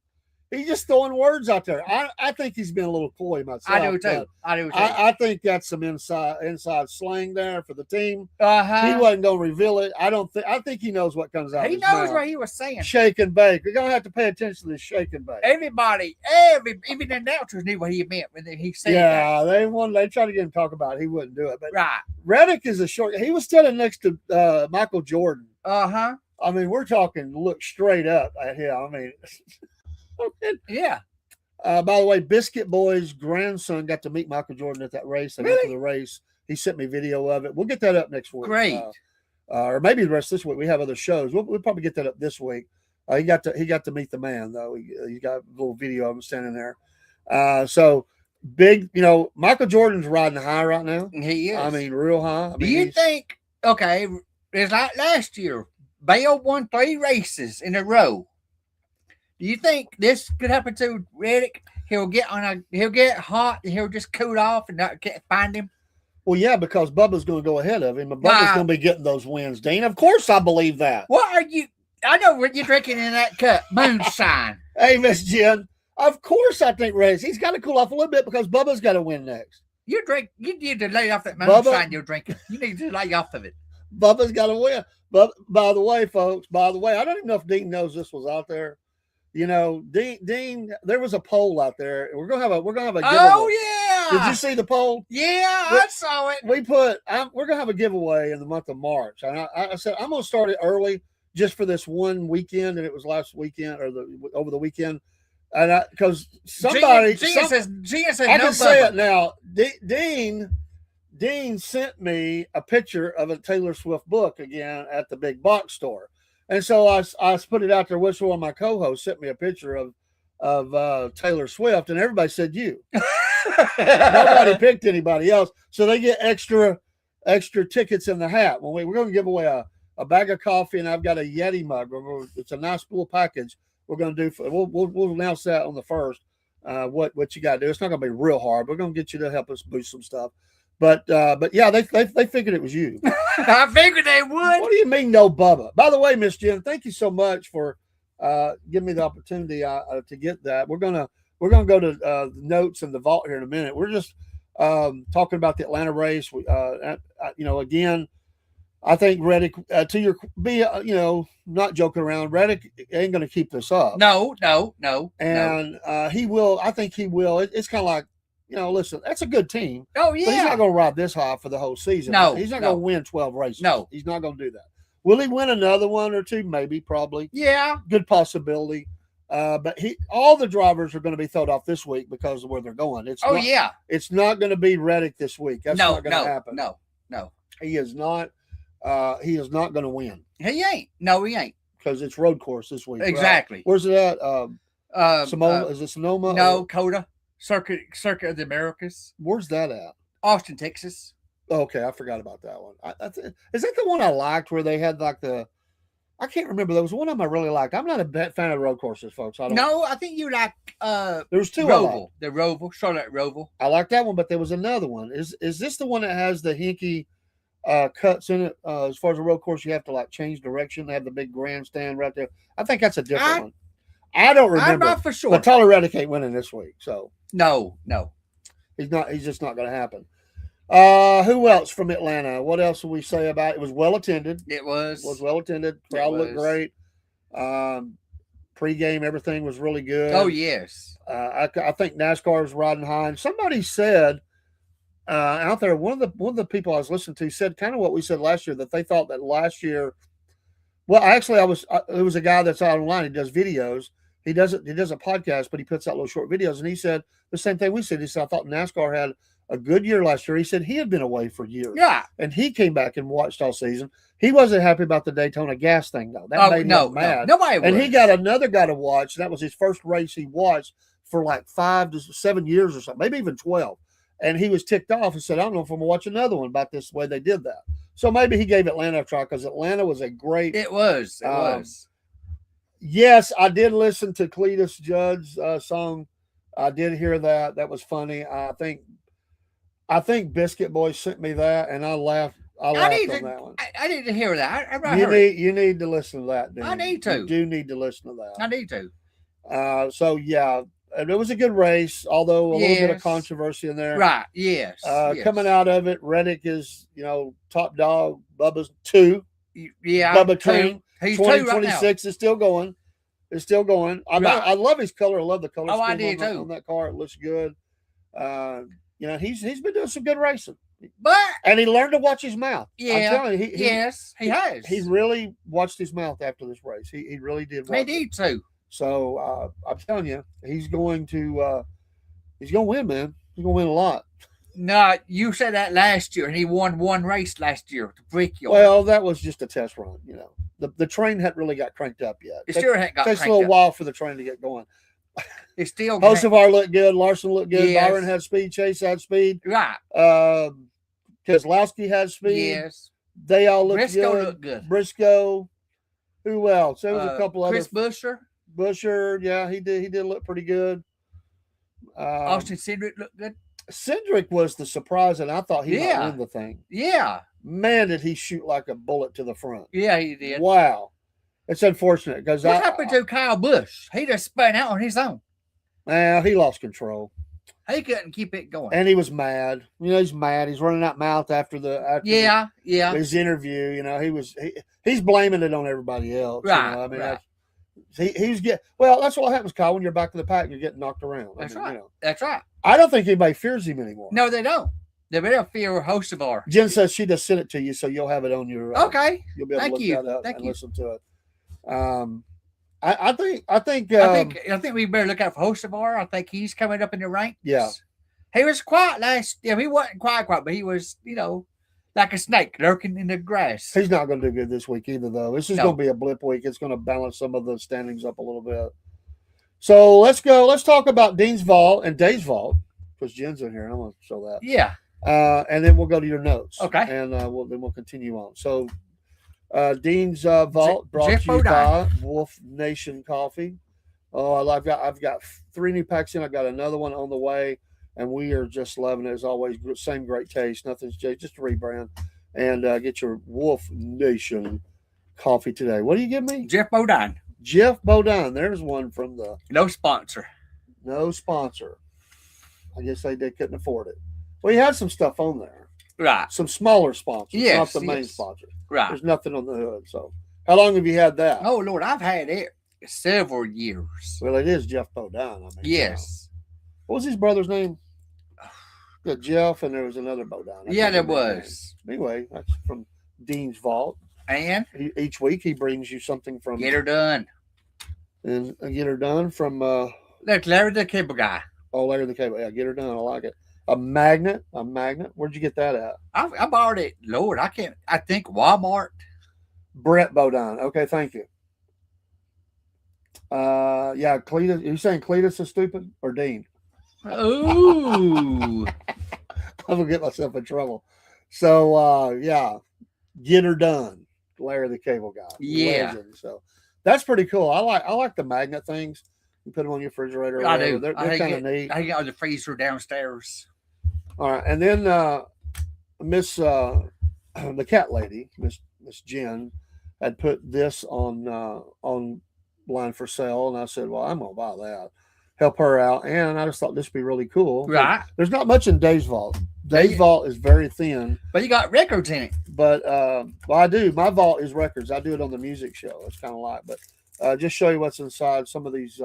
He's just throwing words out there. I think he's been a little coy myself. I do too. I think that's some inside slang there for the team. He Uh-huh. wasn't going to reveal it. I think he knows what comes out. He of his knows mouth. what he was saying. Shake and bake. We're going to have to pay attention to this shake and bake. Everybody, even the announcers knew what he meant when he said Yeah, they tried to get him to talk about it. He wouldn't do it. But right. Reddick is a short. He was standing next to Michael Jordan. Uh-huh. I mean, we're talking look straight up at him. I mean, yeah. By the way, Biscuit Boy's grandson got to meet Michael Jordan at that race. And after the race, he sent me video of it. We'll get that up next week. Great. Or maybe the rest of this week. We have other shows. We'll probably get that up this week. He got to meet the man though. He got a little video of him standing there. So big, Michael Jordan's riding high right now. He is. I mean, real high. Do you think? Okay, it's like last year. Bale won 3 races in a row. Do you think this could happen to Reddick? He'll get hot and he'll just cool off and can't find him. Well, yeah, because Bubba's going to go ahead of him, and Bubba's going to be getting those wins, Dean. Of course, I believe that. What are you? I know what you're drinking in that cup. Moonshine. Hey, Miss Jen. Of course, I think Reddick. He's got to cool off a little bit because Bubba's got to win next. You need to lay off that moonshine you're drinking. You need to lay off of it. Bubba's got to win. But by the way, folks, I don't even know if Dean knows this was out there. You know, Dean, there was a poll out there. We're gonna have a giveaway. Oh yeah. Did you see the poll? Yeah, I saw it. We're gonna have a giveaway in the month of March, and I said I'm gonna start it early just for this one weekend, and it was last weekend or over the weekend, and because somebody Gina says I no can say Bubba. it now. Dean sent me a picture of a Taylor Swift book again at the big box store. And so I put it out there. Which one of my co-hosts sent me a picture of Taylor Swift, and everybody said you. Nobody picked anybody else, so they get extra tickets in the hat. When we're going to give away a bag of coffee, and I've got a Yeti mug. It's a nice little package. We're going to do. We'll announce that on the first. What you got to do? It's not going to be real hard. We're going to get you to help us boost some stuff. But yeah, they figured it was you. I figured they would. What do you mean, no Bubba? By the way, Miss Jen, thank you so much for giving me the opportunity to get that. We're gonna go to the notes in the vault here in a minute. We're just talking about the Atlanta race. Again, I think Reddick not joking around. Reddick ain't going to keep this up. No. And he will. I think he will. It's kind of like. Listen, that's a good team. Oh, But he's yeah. not going to ride this high for the whole season. No, He's not no. going to win 12 races. No. He's not going to do that. Will he win another one or two? Maybe, probably. Yeah. Good possibility. But all the drivers are going to be thrown off this week because of where they're going. Yeah. It's not going to be Reddick this week. That's not going to happen. No. He is not. He is not going to win He ain't. No, he ain't. because it's road course this week. right? Exactly. Where's it at? Sonoma? Is it Sonoma? No, Or- Coda. Circuit of the Americas. Where's that at? Austin, Texas. Okay, I forgot about that one. Is that the one I liked where they had like I can't remember. There was one of them I really liked. I'm not a fan of road courses, folks. No, I think you like There was two I liked. Roval. The Roval, Charlotte Roval. I like that one, but there was another one. Is this the one that has the hinky cuts in it? As far as a road course, you have to like change direction. They have the big grandstand right there. I think that's a different one. I don't remember. I'm not for sure. But Tyler Reddick ain't winning this week, so No. he's not. He's just not going to happen. Who else from Atlanta? What else will we say about it? It was well attended. It was. Well attended. Crowd looked was. great. Pre-game, everything was really good. Oh, yes. I think NASCAR is riding high. And somebody said out there, one of the people I was listening to said kind of what we said last year, that they thought that last year. Well, actually, it was a guy that's out online. He does videos. He does a podcast, but he puts out little short videos. And he said the same thing we said. He said, I thought NASCAR had a good year last year. He said he had been away for years. Yeah. And he came back and watched all season. He wasn't happy about the Daytona gas thing, though. That made him mad. Nobody And was. he got another guy to watch. That was his first race he watched for like 5 to 7 years or something, maybe even 12. And he was ticked off and said, I don't know if I'm going to watch another one about this way they did that. So maybe he gave Atlanta a try because Atlanta was a great. It was. It was. Yes, I did listen to Cletus Judd's song. I did hear that. That was funny. I think Biscuit Boy sent me that, and I laughed. I laughed on that one. I need to hear that. I heard it. You need to listen to that. Dude. I need to. You do need to listen to that. I need to. So yeah, it was a good race, although a little bit of controversy in there. Right. Yes. Yes. Coming out of it, Reddick is top dog. Bubba's 2. Yeah. Bubba 2. Train. He's 2 right now. 2026 is still going. It's still going. I love his color. I love the color. Oh, I scheme do too. on that car. It looks good. He's been doing some good racing. But And he learned to watch his mouth. yeah, I'm telling you, he has. He really watched his mouth after this race. He really did. He need to. So I'm telling you, he's going to win, man. He's going to win a lot. No, you said that last year, and he won one race last year to Brickyard. Well, that was just a test run. The train hadn't really got cranked up yet. it sure hadn't got takes a cranked little up. while for the train to get going. It's still Hocevar looked good. Larson looked good. Yes. Byron had speed. Chase had speed. right. Keselowski had speed. Yes. They all looked Briscoe good. looked good. Briscoe. Who else? There was a couple Chris other. Buescher, Busher. Yeah, he did. He did look pretty good. Austin Cindric looked good. Cindric was the surprise, and I thought he might Yeah. win the thing. Yeah. Man, did he shoot like a bullet to the front. Yeah, he did. Wow. It's unfortunate because What happened to Kyle Busch? He just spun out on his own. he lost control. He couldn't keep it going. And he was mad. You know, he's mad. He's running out mouth after yeah. his interview. You know, he's blaming it on everybody else. Right. You know? I mean, right. he's getting, well, that's what happens, Kyle, when you're back of the pack and you're getting knocked around. That's I mean, right. You know, That's right. I don't think anybody fears him anymore. No, they don't. They better fear Hocevar. Jen says she just sent it to you, so you'll have it on your. Okay. You'll be able Thank to you. look that up Thank and you. listen to it. I think I think we better look out for Hocevar. I think he's coming up in the ranks. Yeah. He was quiet last. Yeah, he wasn't quiet, but he was, like a snake lurking in the grass. he's not going to do good this week either, though. This is No. going to be a blip week. It's going to balance some of the standings up a little bit. So let's go. Let's talk about Dean's vault and Dave's vault because Jen's in here, and I'm going to show that. Yeah. And then we'll go to your notes. Okay. And we'll continue on. So Dean's vault brought Jeff to you Bodine. by Wolf Nation Coffee. Oh, I've got 3 new packs in. I got another one on the way, and we are just loving it as always. Same great taste. Nothing's changed. Just a rebrand. And get your Wolf Nation coffee today. What do you give me? Jeff Bodine. Jeff Bodine. There's one from the No sponsor. no sponsor. I guess they couldn't afford it. Well, he had some stuff on there. Right. Some smaller sponsors, Yes, not the main yes. sponsor. Right. There's nothing on the hood. So, how long have you had that? Oh, Lord, I've had it several years. Well, it is Jeff Bodine. I mean, Yes. What was his brother's name? Yeah, Jeff, and there was another Bodine. I Yeah, can't there remember his was. name. Anyway, that's from Dean's Vault. And Each week he brings you something from get her done. and get her done from Look, Larry the Cable Guy. Larry the Cable. Yeah, get her done. I like it. A magnet. Where'd you get that at? I borrowed it. Lord, I think Walmart. Brett Bodine. Okay, thank you. Yeah, Cletus. Are you saying Cletus is stupid or Dean? Ooh. I'm gonna get myself in trouble. So yeah, get her done. Larry the Cable Guy. Yeah. Legend. So that's pretty cool. I like the magnet things. You put them on your refrigerator. Or I whatever. do. They're kind of neat. I got the freezer downstairs. All right, and then Miss the cat lady, Miss Jen, had put this on line for sale, and I said, "Well, I'm gonna buy that, help her out." And I just thought this would be really cool. Right. There's not much in Dave's vault. Dave's vault is very thin, But you got records in it. but well, I do. My vault is records. I do it on the music show. It's kind of like, but just show you what's inside. Some of these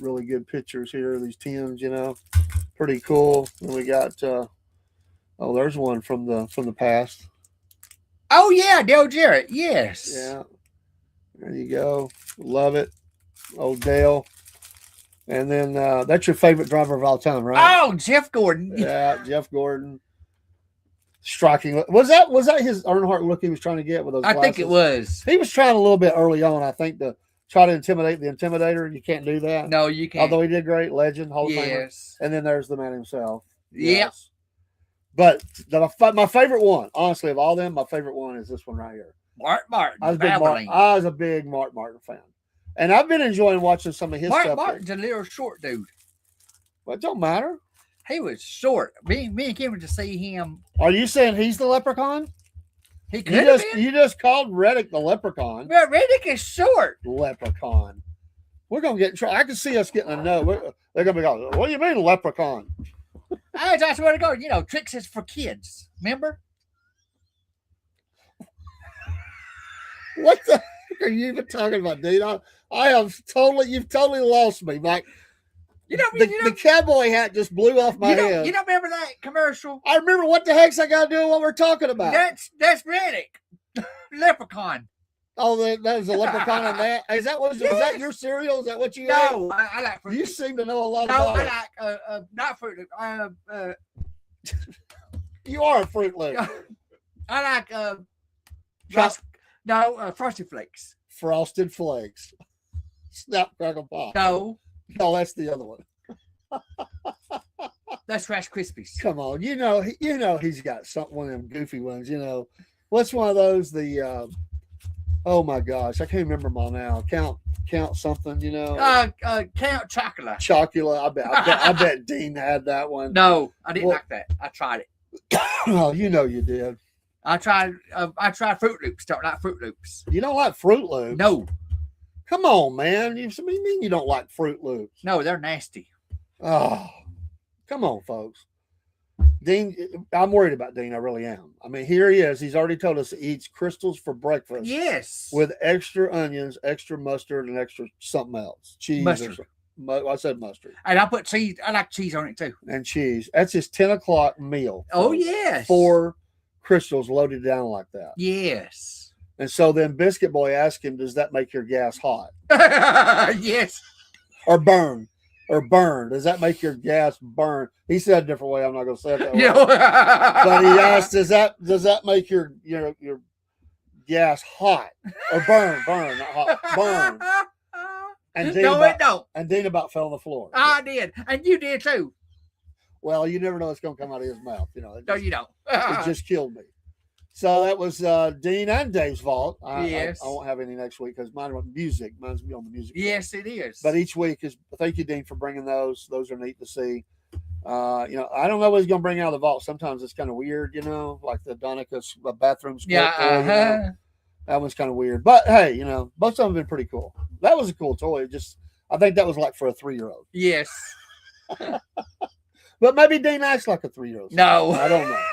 really good pictures here. These tins, pretty cool. And we got there's one from the past. Oh yeah, Dale Jarrett. Yes. Yeah, there you go. Love it, old Dale. And then that's your favorite driver of all time, right? Oh, Jeff Gordon. Yeah, Jeff Gordon. Striking. Was that his Earnhardt look he was trying to get with those I glasses? think it was. He was trying a little bit early on, I think, to try to intimidate the intimidator. You can't do that. No, you can't. Although he did great, legend, Hall of Famer. Yes. And then there's the man himself. Yep. Yes. But my favorite one, honestly, of all them, my favorite one is this one right here. Mark Martin. I was a big Mark Martin fan. And I've been enjoying watching some of his Mark stuff. Martin's a little short dude. But it don't matter. He was short. Me and Kim went to see him. Are you saying he's the leprechaun? He could have been. You just called Reddick the leprechaun. But Riddick is short. Leprechaun. We're gonna get in trouble. I can see us getting a no. They're gonna be going, what do you mean leprechaun? I swear to God, tricks is for kids. Remember? What the heck are you even talking about, dude? You've totally lost me, Mike. The cowboy hat just blew off my head. You don't remember that commercial? I remember what the heck's I got to do with what we're talking about. That's Riddick. Leprechaun. Oh, that was a leprechaun on that. Was that your cereal? Is that what you ate? No, I like Fruit You Loops. seem to know a lot No, about I it. like not Fruit Loops. You are a Fruit Loop. I like Frosted Flakes. Frosted Flakes. Snap, crackle, pop. No, that's the other one. that's Rice Krispies. Come on, he's got one of them goofy ones. What's one of those? Oh my gosh, I can't remember them all now. Count something. Count Chocula. Chocula. I bet Dean had that one. No, I didn't like that. I tried it. Oh, you did. I tried Fruit Loops. Don't like Fruit Loops. You don't like Fruit Loops? No. Come on, man. What do you mean you don't like Fruit Loops? No, they're nasty. Oh, Come on, folks. Dean, I'm worried about Dean. I really am. I mean, here he is. He's already told us he eats crystals for breakfast. Yes. With extra onions, extra mustard, and extra something else. Cheese. Mustard. I said mustard. And I put cheese. I like cheese on it too. And cheese. That's his 10 o'clock meal. Oh, folks. yes. 4 crystals loaded down like that. Yes. And so then Biscuit Boy asked him, does that make your gas hot? Yes. Or burn? Or burn? Does that make your gas burn? He said a different way. I'm not going to say it that way. No. But he asked, does that make your gas hot? Or burn, not hot, burn. And Dean No, it don't. And Dean about fell on the floor. I did. And you did too. Well, you never know what's going to come out of his mouth. You know, No, you don't. it just killed me. So that was Dean and Dave's fault. Yes. I won't have any next week because mine was music. Mine's be on the music. Yes, it is. But each week is. Thank you, Dean, for bringing those. Those are neat to see. I don't know what he's going to bring out of the vault. Sometimes it's kind of weird, like the Donica's bathroom split. Yeah. That one's kind of weird. But hey, both of them have been pretty cool. That was a cool toy. I think that was like for a 3-year-old. Yes. But maybe Dean acts like a 3-year-old. No. I don't know.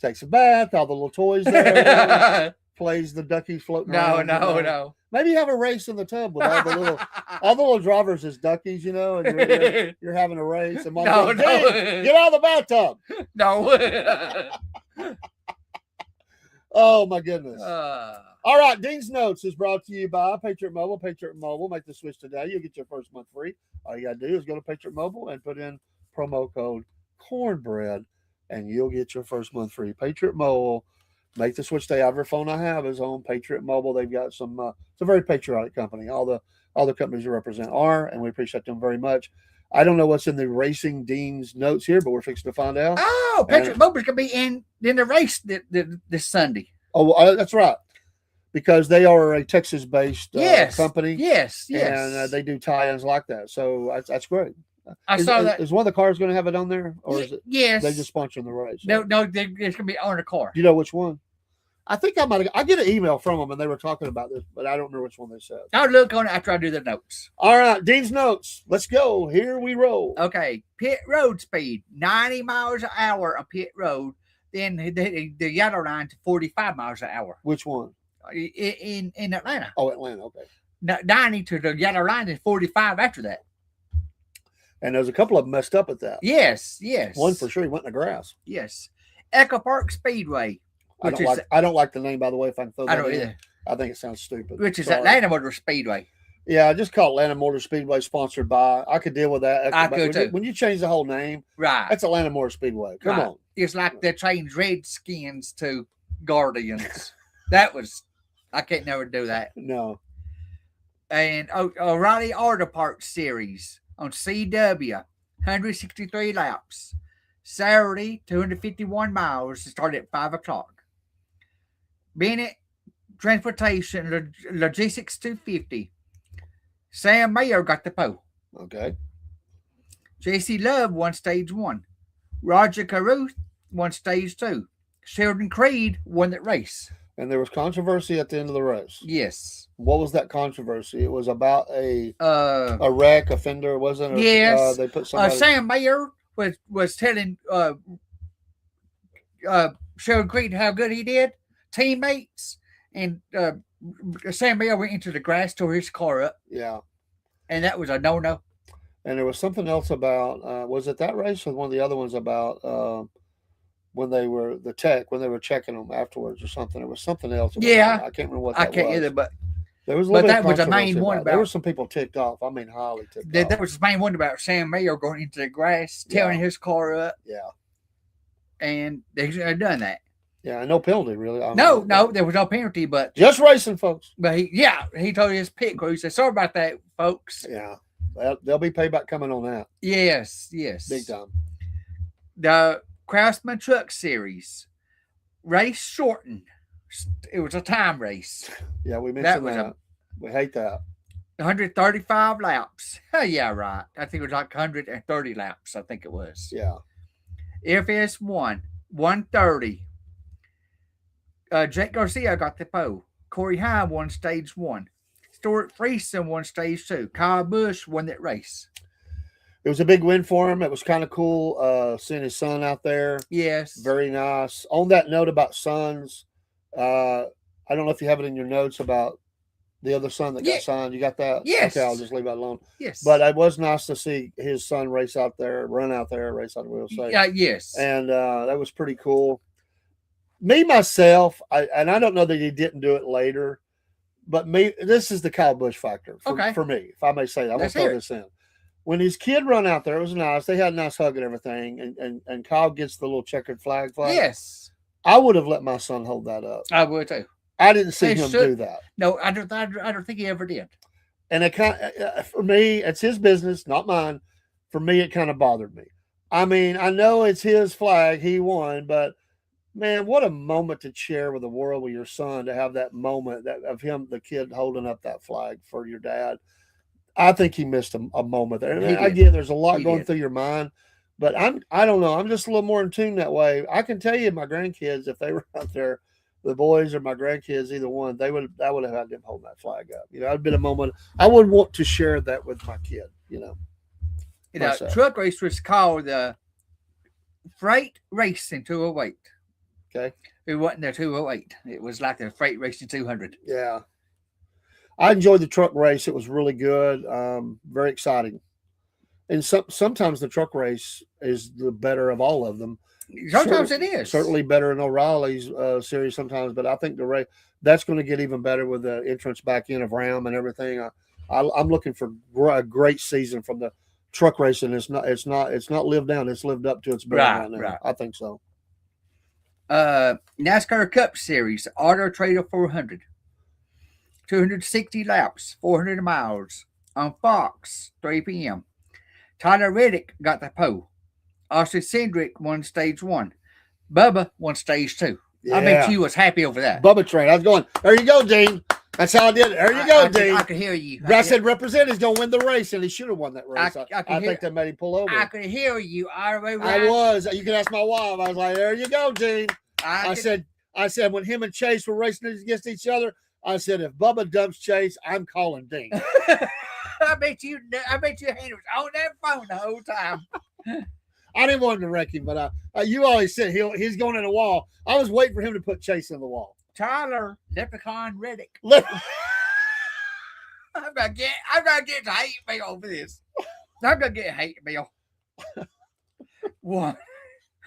Takes a bath, all the little toys there. Plays the duckies floating around. No. Maybe you have a race in the tub with all the little drivers as duckies, and you're having a race. And Mom goes, "Dean, get out of the bathtub." No. Oh my goodness. All right, Dean's Notes is brought to you by Patriot Mobile. Patriot Mobile, make the switch today. You'll get your first month free. All you got to do is go to Patriot Mobile and put in promo code cornbread, and you'll get your first month free. Patriot Mobile, make the switch today. Every phone I have is on Patriot Mobile. They've got some. It's a very patriotic company. All the companies you represent are, and we appreciate them very much. I don't know what's in the Racing Dean's Notes here, but we're fixing to find out. Oh, Patriot Mobile's gonna be in the race this Sunday. Oh, that's right. Because they are a Texas-based company. Yes. And they do tie-ins like that. So that's great. I saw that. Is one of the cars going to have it on there? Or is it? Yes. They just sponsoring the race? No, it's going to be on a car. Do you know which one? I think I get an email from them and they were talking about this, but I don't know which one they said. I'll look on it after I do the notes. All right. Dean's Notes. Let's go. Here we roll. Okay. Pit road speed, 90 miles an hour on pit road. Then the yellow line to 45 miles an hour. Which one? In Atlanta. Oh, Atlanta. Okay. 90 to the yellow line and 45 after that. And there's a couple of them messed up at that. Yes. One for sure, he went in the grass. Yes. Echo Park Speedway. I don't like the name, by the way. If I can throw that I don't in. either. I think it sounds stupid. Which is Sorry. Atlanta Motor Speedway. Yeah, just call Atlanta Motor Speedway, sponsored by. I could deal with that. I could too. When you change the whole name, Right. that's Atlanta Motor Speedway. Come on. It's like they changed Redskins to Guardians. I can't never do that. No. And O'Reilly Auto Parts Series on CW, 163 laps. Saturday, 251 miles. It started at 5 o'clock. Bennett Transportation Logistics 250. Sam Mayer got the pole. Okay. J.C. Love won stage 1. Roger Caruth won stage 2. Sheldon Creed won that race. And there was controversy at the end of the race. Yes. What was that controversy? It was about a wreck, offender, wasn't it? Yes. They put somebody. Sam Mayer was telling Sheldon Creed how good he did. Teammates. And Sam Mayer went into the grass, tore his car up. Yeah. And that was a no-no. And there was something else about, was it that race or one of the other ones about when they were checking them afterwards or something? It was something else. Yeah. I can't remember what that was. I can't either, but there was a little bit that of was the main controversy one about it. about. There were some people ticked off. I mean, highly ticked off. That was the main one about Sam Mayer going into the grass, tearing his car up. Yeah. And they should have done that. Yeah, no penalty, really. No, there was no penalty, but just racing, folks. But he told his pit crew, he said, sorry about that, folks. Yeah. There'll be payback coming on that. Yes. Big time. The Craftsman Truck Series race shortened. It was a time race. Yeah, we mentioned that. We hate that. 135 laps. Yeah, right. I think it was like 130 laps. I think it was. Yeah. FS1, 130. Jake Garcia got the pole. Corey Hine won stage 1. Stuart Friesen won stage 2. Kyle Busch won that race. it was a big win for him. It was kind of cool seeing his son out there. Yes. Very nice. On that note about sons, I don't know if you have it in your notes about the other son that got signed. You got that? Yes. Okay, I'll just leave that alone. Yes. But it was nice to see his son race out there, run out there, race out, we'll say. Yes. And that was pretty cool. Me, myself, and I don't know that he didn't do it later, but this is the Kyle Busch factor for me, if I may say that. I'm going to throw this in. When his kid run out there, it was nice. They had a nice hug and everything, and Kyle gets the little checkered flag. Yes. I would have let my son hold that up. I would too. I didn't see him do that. No, I don't think he ever did. And it for me, it's his business, not mine. For me, it kind of bothered me. I mean, I know it's his flag, he won, but man, what a moment to share with the world with your son, to have that moment of him, the kid holding up that flag for your dad. I think he missed a moment there. And I get there's a lot going through your mind, but I don't know. I'm just a little more in tune that way. I can tell you, my grandkids, if they were out there, the boys or my grandkids, either one, I would have had them hold that flag up. It'd been a moment. I would want to share that with my kid. Truck race was called the Freight Racing 208. Okay. It wasn't the 208. It was like the Freight Racing 200. Yeah. I enjoyed the truck race. It was really good. Very exciting. And sometimes the truck race is the better of all of them. Sometimes it is. Certainly better than O'Reilly's series sometimes, but I think the race that's going to get even better with the entrance back in of Ram and everything. I'm looking for a great season from the truck racing. It's not lived down. It's lived up to its billing right now. Right. I think so. NASCAR Cup Series Auto Trader 400, 260 laps, 400 miles on Fox, 3 p.m. Tyler Reddick got the pole. Austin Cindric won stage 1. Bubba won stage 2. Yeah. I bet you was happy over that. Bubba train. I was going, there you go, Dean. That's how I did it. There you go, Dean. I could hear you. I said representative's going to win the race, and he should have won that race. I think that made him pull over. I could hear you. I was. You can ask my wife. I was like, there you go, Dean. I said when him and Chase were racing against each other, I said, if Bubba dumps Chase, I'm calling Dean. I bet you Henry was on that phone the whole time. I didn't want him to wreck him, but you always said he's going in the wall. I was waiting for him to put Chase in the wall. Tyler Leprechaun Reddick. I'm gonna get to hate mail over this. I'm gonna get hate mail. Won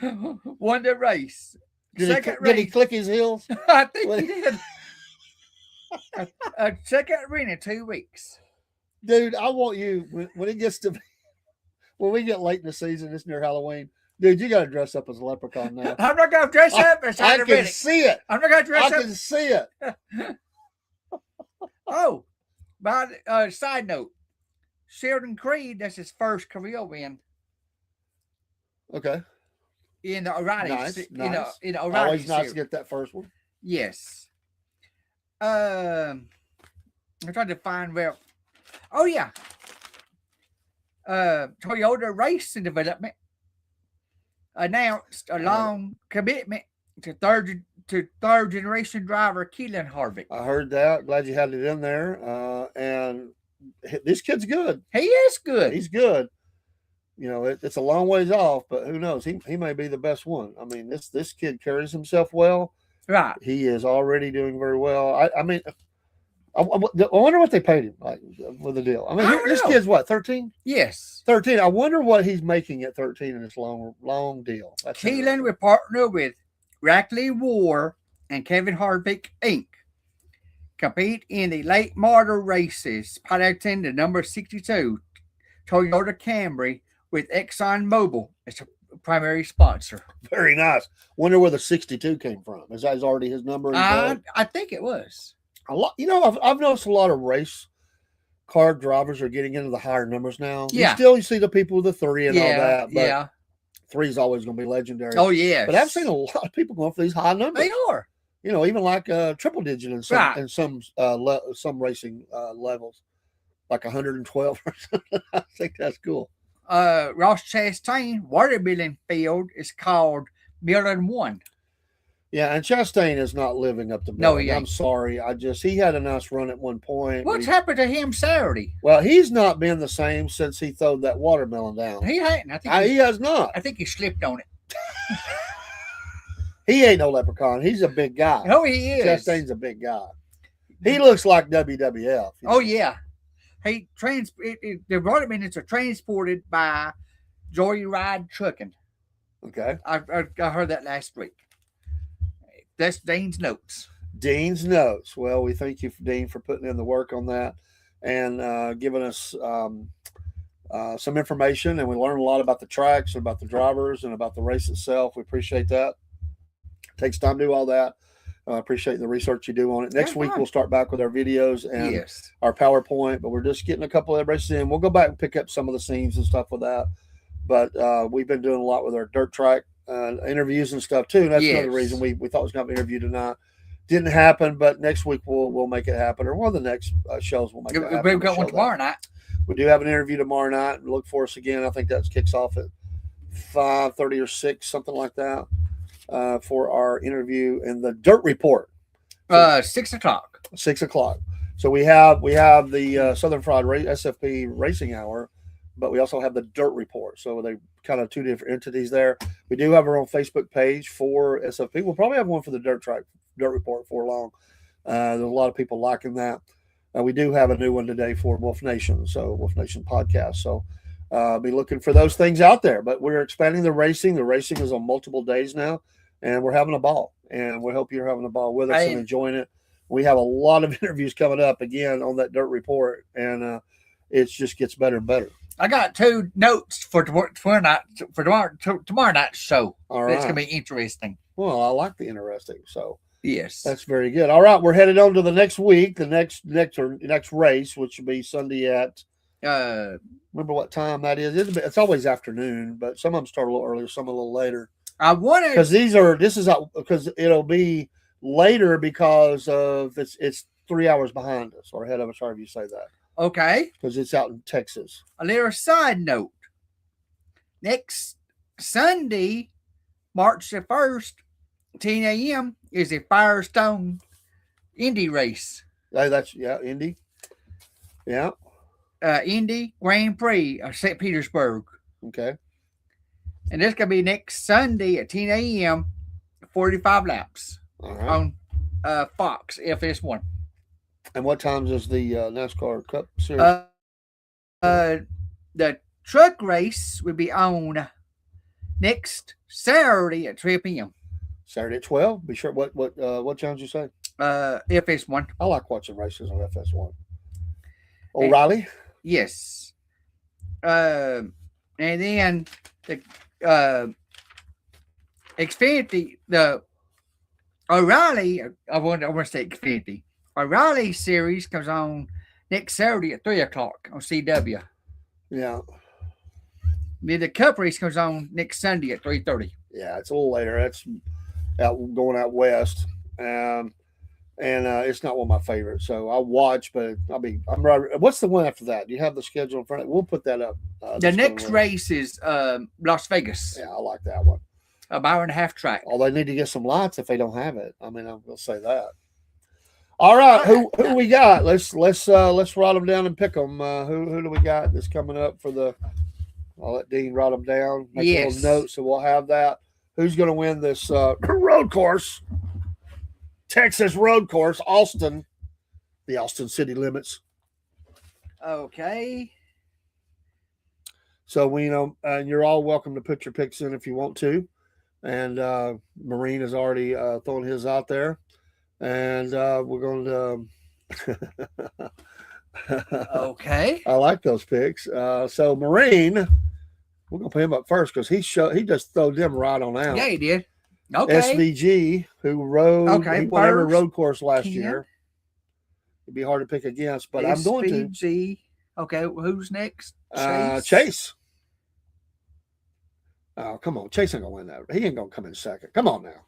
the race. Did he click his heels? I think he did. A second ring in 2 weeks. Dude, I want you when it gets to when we get late in the season, it's near Halloween. Dude, you got to dress up as a leprechaun now. I'm not going to dress up as I can see it. I'm not going to dress up. I can see it. Oh, by side note, Sheldon Creed, that's his first career win. Okay. In the O'Reilly. Nice. In the O'Reilly always nice series. to get that first one. Yes. I'm trying to find where. Oh, yeah. Toyota Racing Development announced a long commitment to third generation driver Keelan Harvick. I heard that. Glad you had it in there. And this kid's good. He is good. He's good. It's a long ways off, but who knows? He may be the best one. I mean, this kid carries himself well. Right. He is already doing very well. I mean, I wonder what they paid him with the deal. I mean, this kid's what, 13? Yes. 13. I wonder what he's making at 13 in this long deal. Keelan will partner with Rackley War and Kevin Harvick, Inc. Compete in the late model races, piloting the number 62 Toyota Camry with ExxonMobil as a primary sponsor. Very nice. Wonder where the 62 came from. Is that already his number? I think it was. A lot. I've noticed a lot of race car drivers are getting into the higher numbers now. Yeah. You see the people with the 3 and all that. But yeah. 3 is always going to be legendary. Oh, yeah. But I've seen a lot of people going for these high numbers. They are. Even like triple digit in some racing levels, like 112 or something. I think that's cool. Ross Chastain watermelon field is called Millen 1. Yeah, and Chastain is not living up to No, billing. he I'm ain't. sorry. He had a nice run at one point. What's happened to him Saturday? Well, he's not been the same since he throwed that watermelon down. He hadn't. I think He has not. I think he slipped on it. He ain't no leprechaun. He's a big guy. Oh, he is. Chastain's a big guy. He looks like WWF. Oh yeah. He they brought him in. It's transported by Joyride Trucking. Okay. I heard that last week. That's Dane's notes. Dean's notes. Well, we thank you, Dean, for putting in the work on that and giving us some information. And we learned a lot about the tracks, about the drivers, and about the race itself. We appreciate that. It takes time to do all that. I appreciate the research you do on it. Next week, we'll start back with our videos and our PowerPoint, but we're just getting a couple of races in. We'll go back and pick up some of the scenes and stuff with that. But we've been doing a lot with our dirt track interviews and stuff too. And that's another reason we thought we was going to have an interview tonight. Didn't happen, but next week we'll make it happen, or one of the next shows we'll make it happen. We've got one tomorrow night. We do have an interview tomorrow night, and look for us again. I think that kicks off at 5:30 or 6, something like that, for our interview and the Dirt Report. 6 o'clock. 6 o'clock. So we have the Southern Fried SFP Racing Hour, but we also have the Dirt Report. So they kind of two different entities there. We do have our own Facebook page for SFP. We'll probably have one for the Dirt Report for long. There's a lot of people liking that. We do have a new one today for Wolf Nation, so Wolf Nation podcast. So be looking for those things out there. But we're expanding the racing. The racing is on multiple days now, and we're having a ball. And we hope you're having a ball with us and enjoying it. We have a lot of interviews coming up again on that Dirt Report, and it just gets better and better. I got 2 notes for tomorrow night's show. All right. It's going to be interesting. Well, I like the interesting. So yes, that's very good. All right, we're headed on to the next week, the next race, which will be Sunday at. Remember what time that is? It's always afternoon, but some of them start a little earlier, some a little later. I wanted because it'll be later because of it's 3 hours behind us or ahead of us, however you say that. Okay. Because it's out in Texas. A little side note. Next Sunday, March the 1st, 10 a.m. is a Firestone Indy race. That's Indy. Yeah. Indy Grand Prix of St. Petersburg. Okay. And this going to be next Sunday at 10 a.m., 45 laps on Fox FS1. And what times is the NASCAR Cup Series? The truck race will be on next Saturday at 3 p.m. Saturday at 12? Be sure. What times you say? FS1. I like watching races on FS1. O'Reilly? Yes. And then the Xfinity, the O'Reilly, I want to say Xfinity. O'Reilly series comes on next Saturday at 3 o'clock on CW. Yeah. Then the Cup race comes on next Sunday at 3:30. Yeah, it's a little later. That's going out west, and it's not one of my favorites. So I'll watch, but I'm right. What's the one after that? Do you have the schedule in front of you? We'll put that up. The next race is Las Vegas. Yeah, I like that one. An hour and a half track. Although they need to get some lights if they don't have it. I mean, I will say that. All right, who we got? Let's write them down and pick them. Who do we got that's coming up for the? I'll let Dean write them down. Make a little note, so we'll have that. Who's going to win this road course? Texas road course, Austin, the Austin city limits. Okay. So and you're all welcome to put your picks in if you want to. And Marine has already thrown his out there. And we're going to. Okay. I like those picks. So Marine, we're going to put him up first because he just throwed them right on out. Yeah, he did. Okay. SVG, who rode, he won every road course last 10. year. It'd be hard to pick against, but SVG. I'm going to. Okay, who's next? Chase. Oh, come on. Chase ain't going to win that. He ain't going to come in second. Come on now.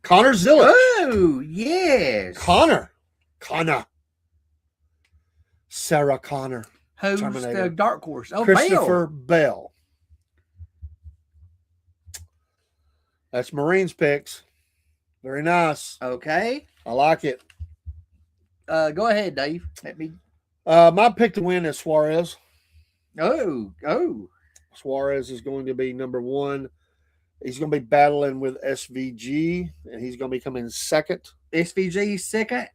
Connor Zillich. Oh, yes. Connor. Sarah Connor. Who's Terminator. the dark horse? Oh, Christopher Bell. That's Marines picks. Very nice. Okay. I like it. Go ahead, Dave. Let me. My pick to win is Suarez. Oh. Suarez is going to be number one. He's going to be battling with SVG, and he's going to be coming second. SVG second.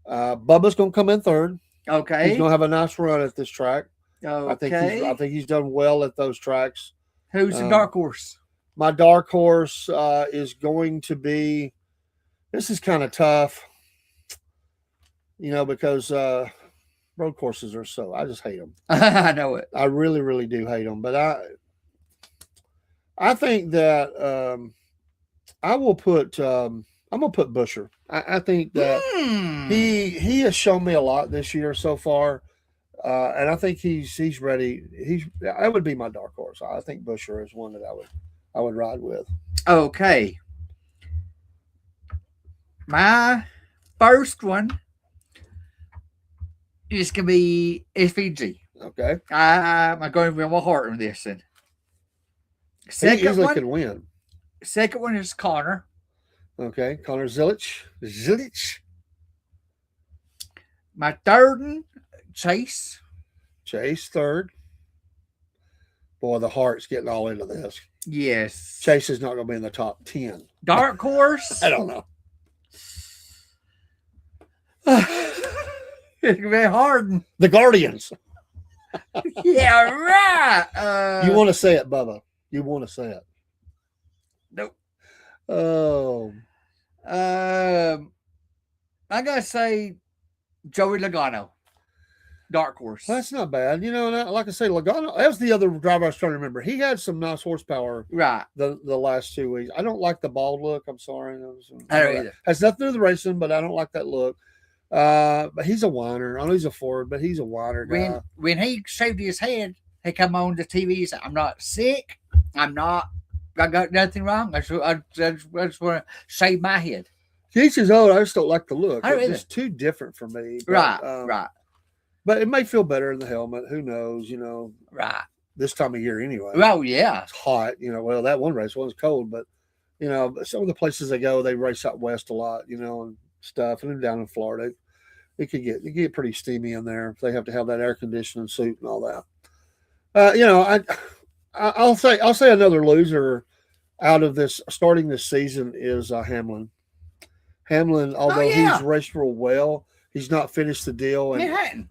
Bubba's going to come in third. Okay. He's going to have a nice run at this track. Okay. I think he's done well at those tracks. Who's the dark horse? My dark horse is going to be. This is kind of tough, because road courses are so. I just hate them. I know it. I really, really do hate them. But I think that I will put. I'm gonna put Busher. I think that he has shown me a lot this year so far, and I think he's ready. That would be my dark horse. I think Busher is one that I would ride with. Okay. My first one is gonna be SVG. Okay. I'm going with my heart on this one. He Second easily one. could win. Second one is Connor. Okay, Connor Zilic. My third one, Chase. Chase third. Boy, the heart's getting all into this. Yes. Chase is not going to be in the top 10. Dark horse. I don't know. It's gonna be hard. The Guardians. Yeah, right. You want to say it, Bubba. You want to say it. Nope. Oh. I gotta say Joey Logano. Dark horse. That's not bad. And like I say, Logano, that was the other driver I was trying to remember. He had some nice horsepower Right. the last 2 weeks. I don't like the bald look. I'm sorry. I don't either. Has nothing to do with the racing, but I don't like that look. But he's a whiner. I know he's a Ford, but he's a whiner guy. When he shaved his head, he come on the TV and said, I'm not sick. I got nothing wrong. I just want to shave my head. He's his own. I just don't like the look. I don't It's either. just too different for me. But, Right. But it may feel better in the helmet. Who knows? Right. This time of year anyway. Well, yeah. It's hot. Well, that one race was cold, but some of the places they go, they race out west a lot, and stuff. And then down in Florida, it could get pretty steamy in there. They have to have that air conditioning suit and all that. I'll say another loser out of this starting this season is Hamlin. Hamlin, although he's raced real well, he's not finished the deal. And Manhattan.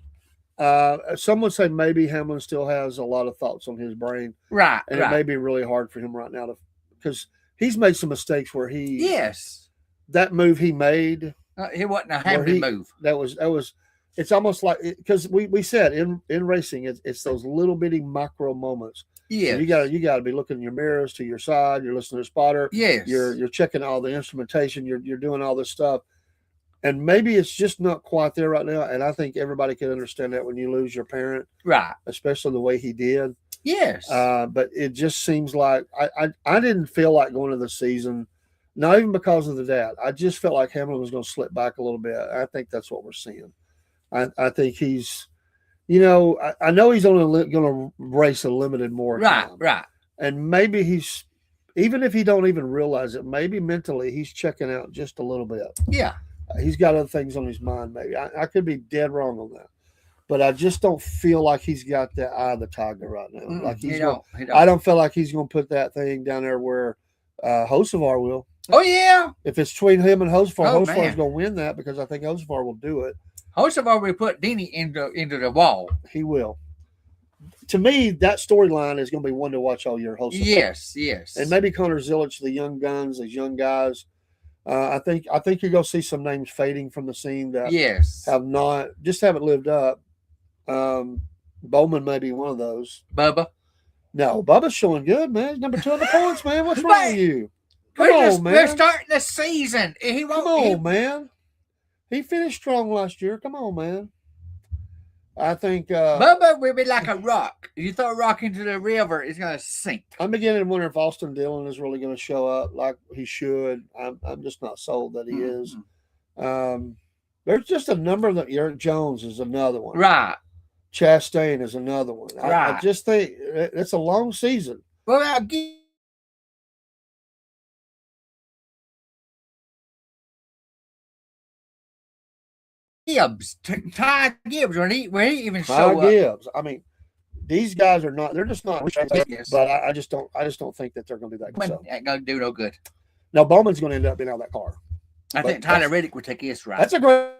some would say maybe Hamlin still has a lot of thoughts on his brain. Right. And it may be really hard for him right now because he's made some mistakes where that move he made. It wasn't a Hamlin move. That was. It's almost like because we said in racing, it's those little bitty micro moments. Yeah. So you got to be looking in your mirrors to your side. You're listening to the spotter. Yes. You're checking all the instrumentation. You're doing all this stuff, and maybe it's just not quite there right now. And I think everybody can understand that when you lose your parent, Right. especially the way he did. Yes. But it just seems like I didn't feel like going to the season, not even because of the dad. I just felt like Hamlin was going to slip back a little bit. I think that's what we're seeing. I think he's, I know he's only going to race a limited more time. Right. And maybe he's, even if he don't even realize it, maybe mentally he's checking out just a little bit. Yeah. He's got other things on his mind. Maybe I could be dead wrong on that, but I just don't feel like he's got the eye of the tiger right now. Like he don't. I don't feel like he's going to put that thing down there where Hocevar will. Oh yeah. If it's between him and Hocevar, Oh, Hocevar's going to win that because I think Hocevar will do it. Hocevar will put Denny into the wall. He will. To me, that storyline is going to be one to watch all year. Hocevar. Yes. And maybe Connor Zilic, the young guns, these young guys. I think you're going to see some names fading from the scene that haven't lived up. Bowman may be one of those. Bubba. No, Bubba's showing good, man. He's number 2 in the points, man. What's wrong with you? Man. We're starting the season. Come on, man. He finished strong last year. Come on, man. I think Bubba will be like a rock. You throw a rock into the river, it's going to sink. I'm beginning to wonder if Austin Dillon is really going to show up like he should. I'm just not sold that he is. There's just a number of them. Eric Jones is another one. Right. Chastain is another one. Right. I just think it's a long season. Well, I'll give Gibbs, Ty Gibbs, when he even Ty show up. Gibbs. I mean, these guys are not. They're just not. Yes. But I just don't think that they're going to do that. Bowman So. ain't gonna do no good. Now Bowman's going to end up being out of that car. I But think Tyler Reddick would take his right. That's a great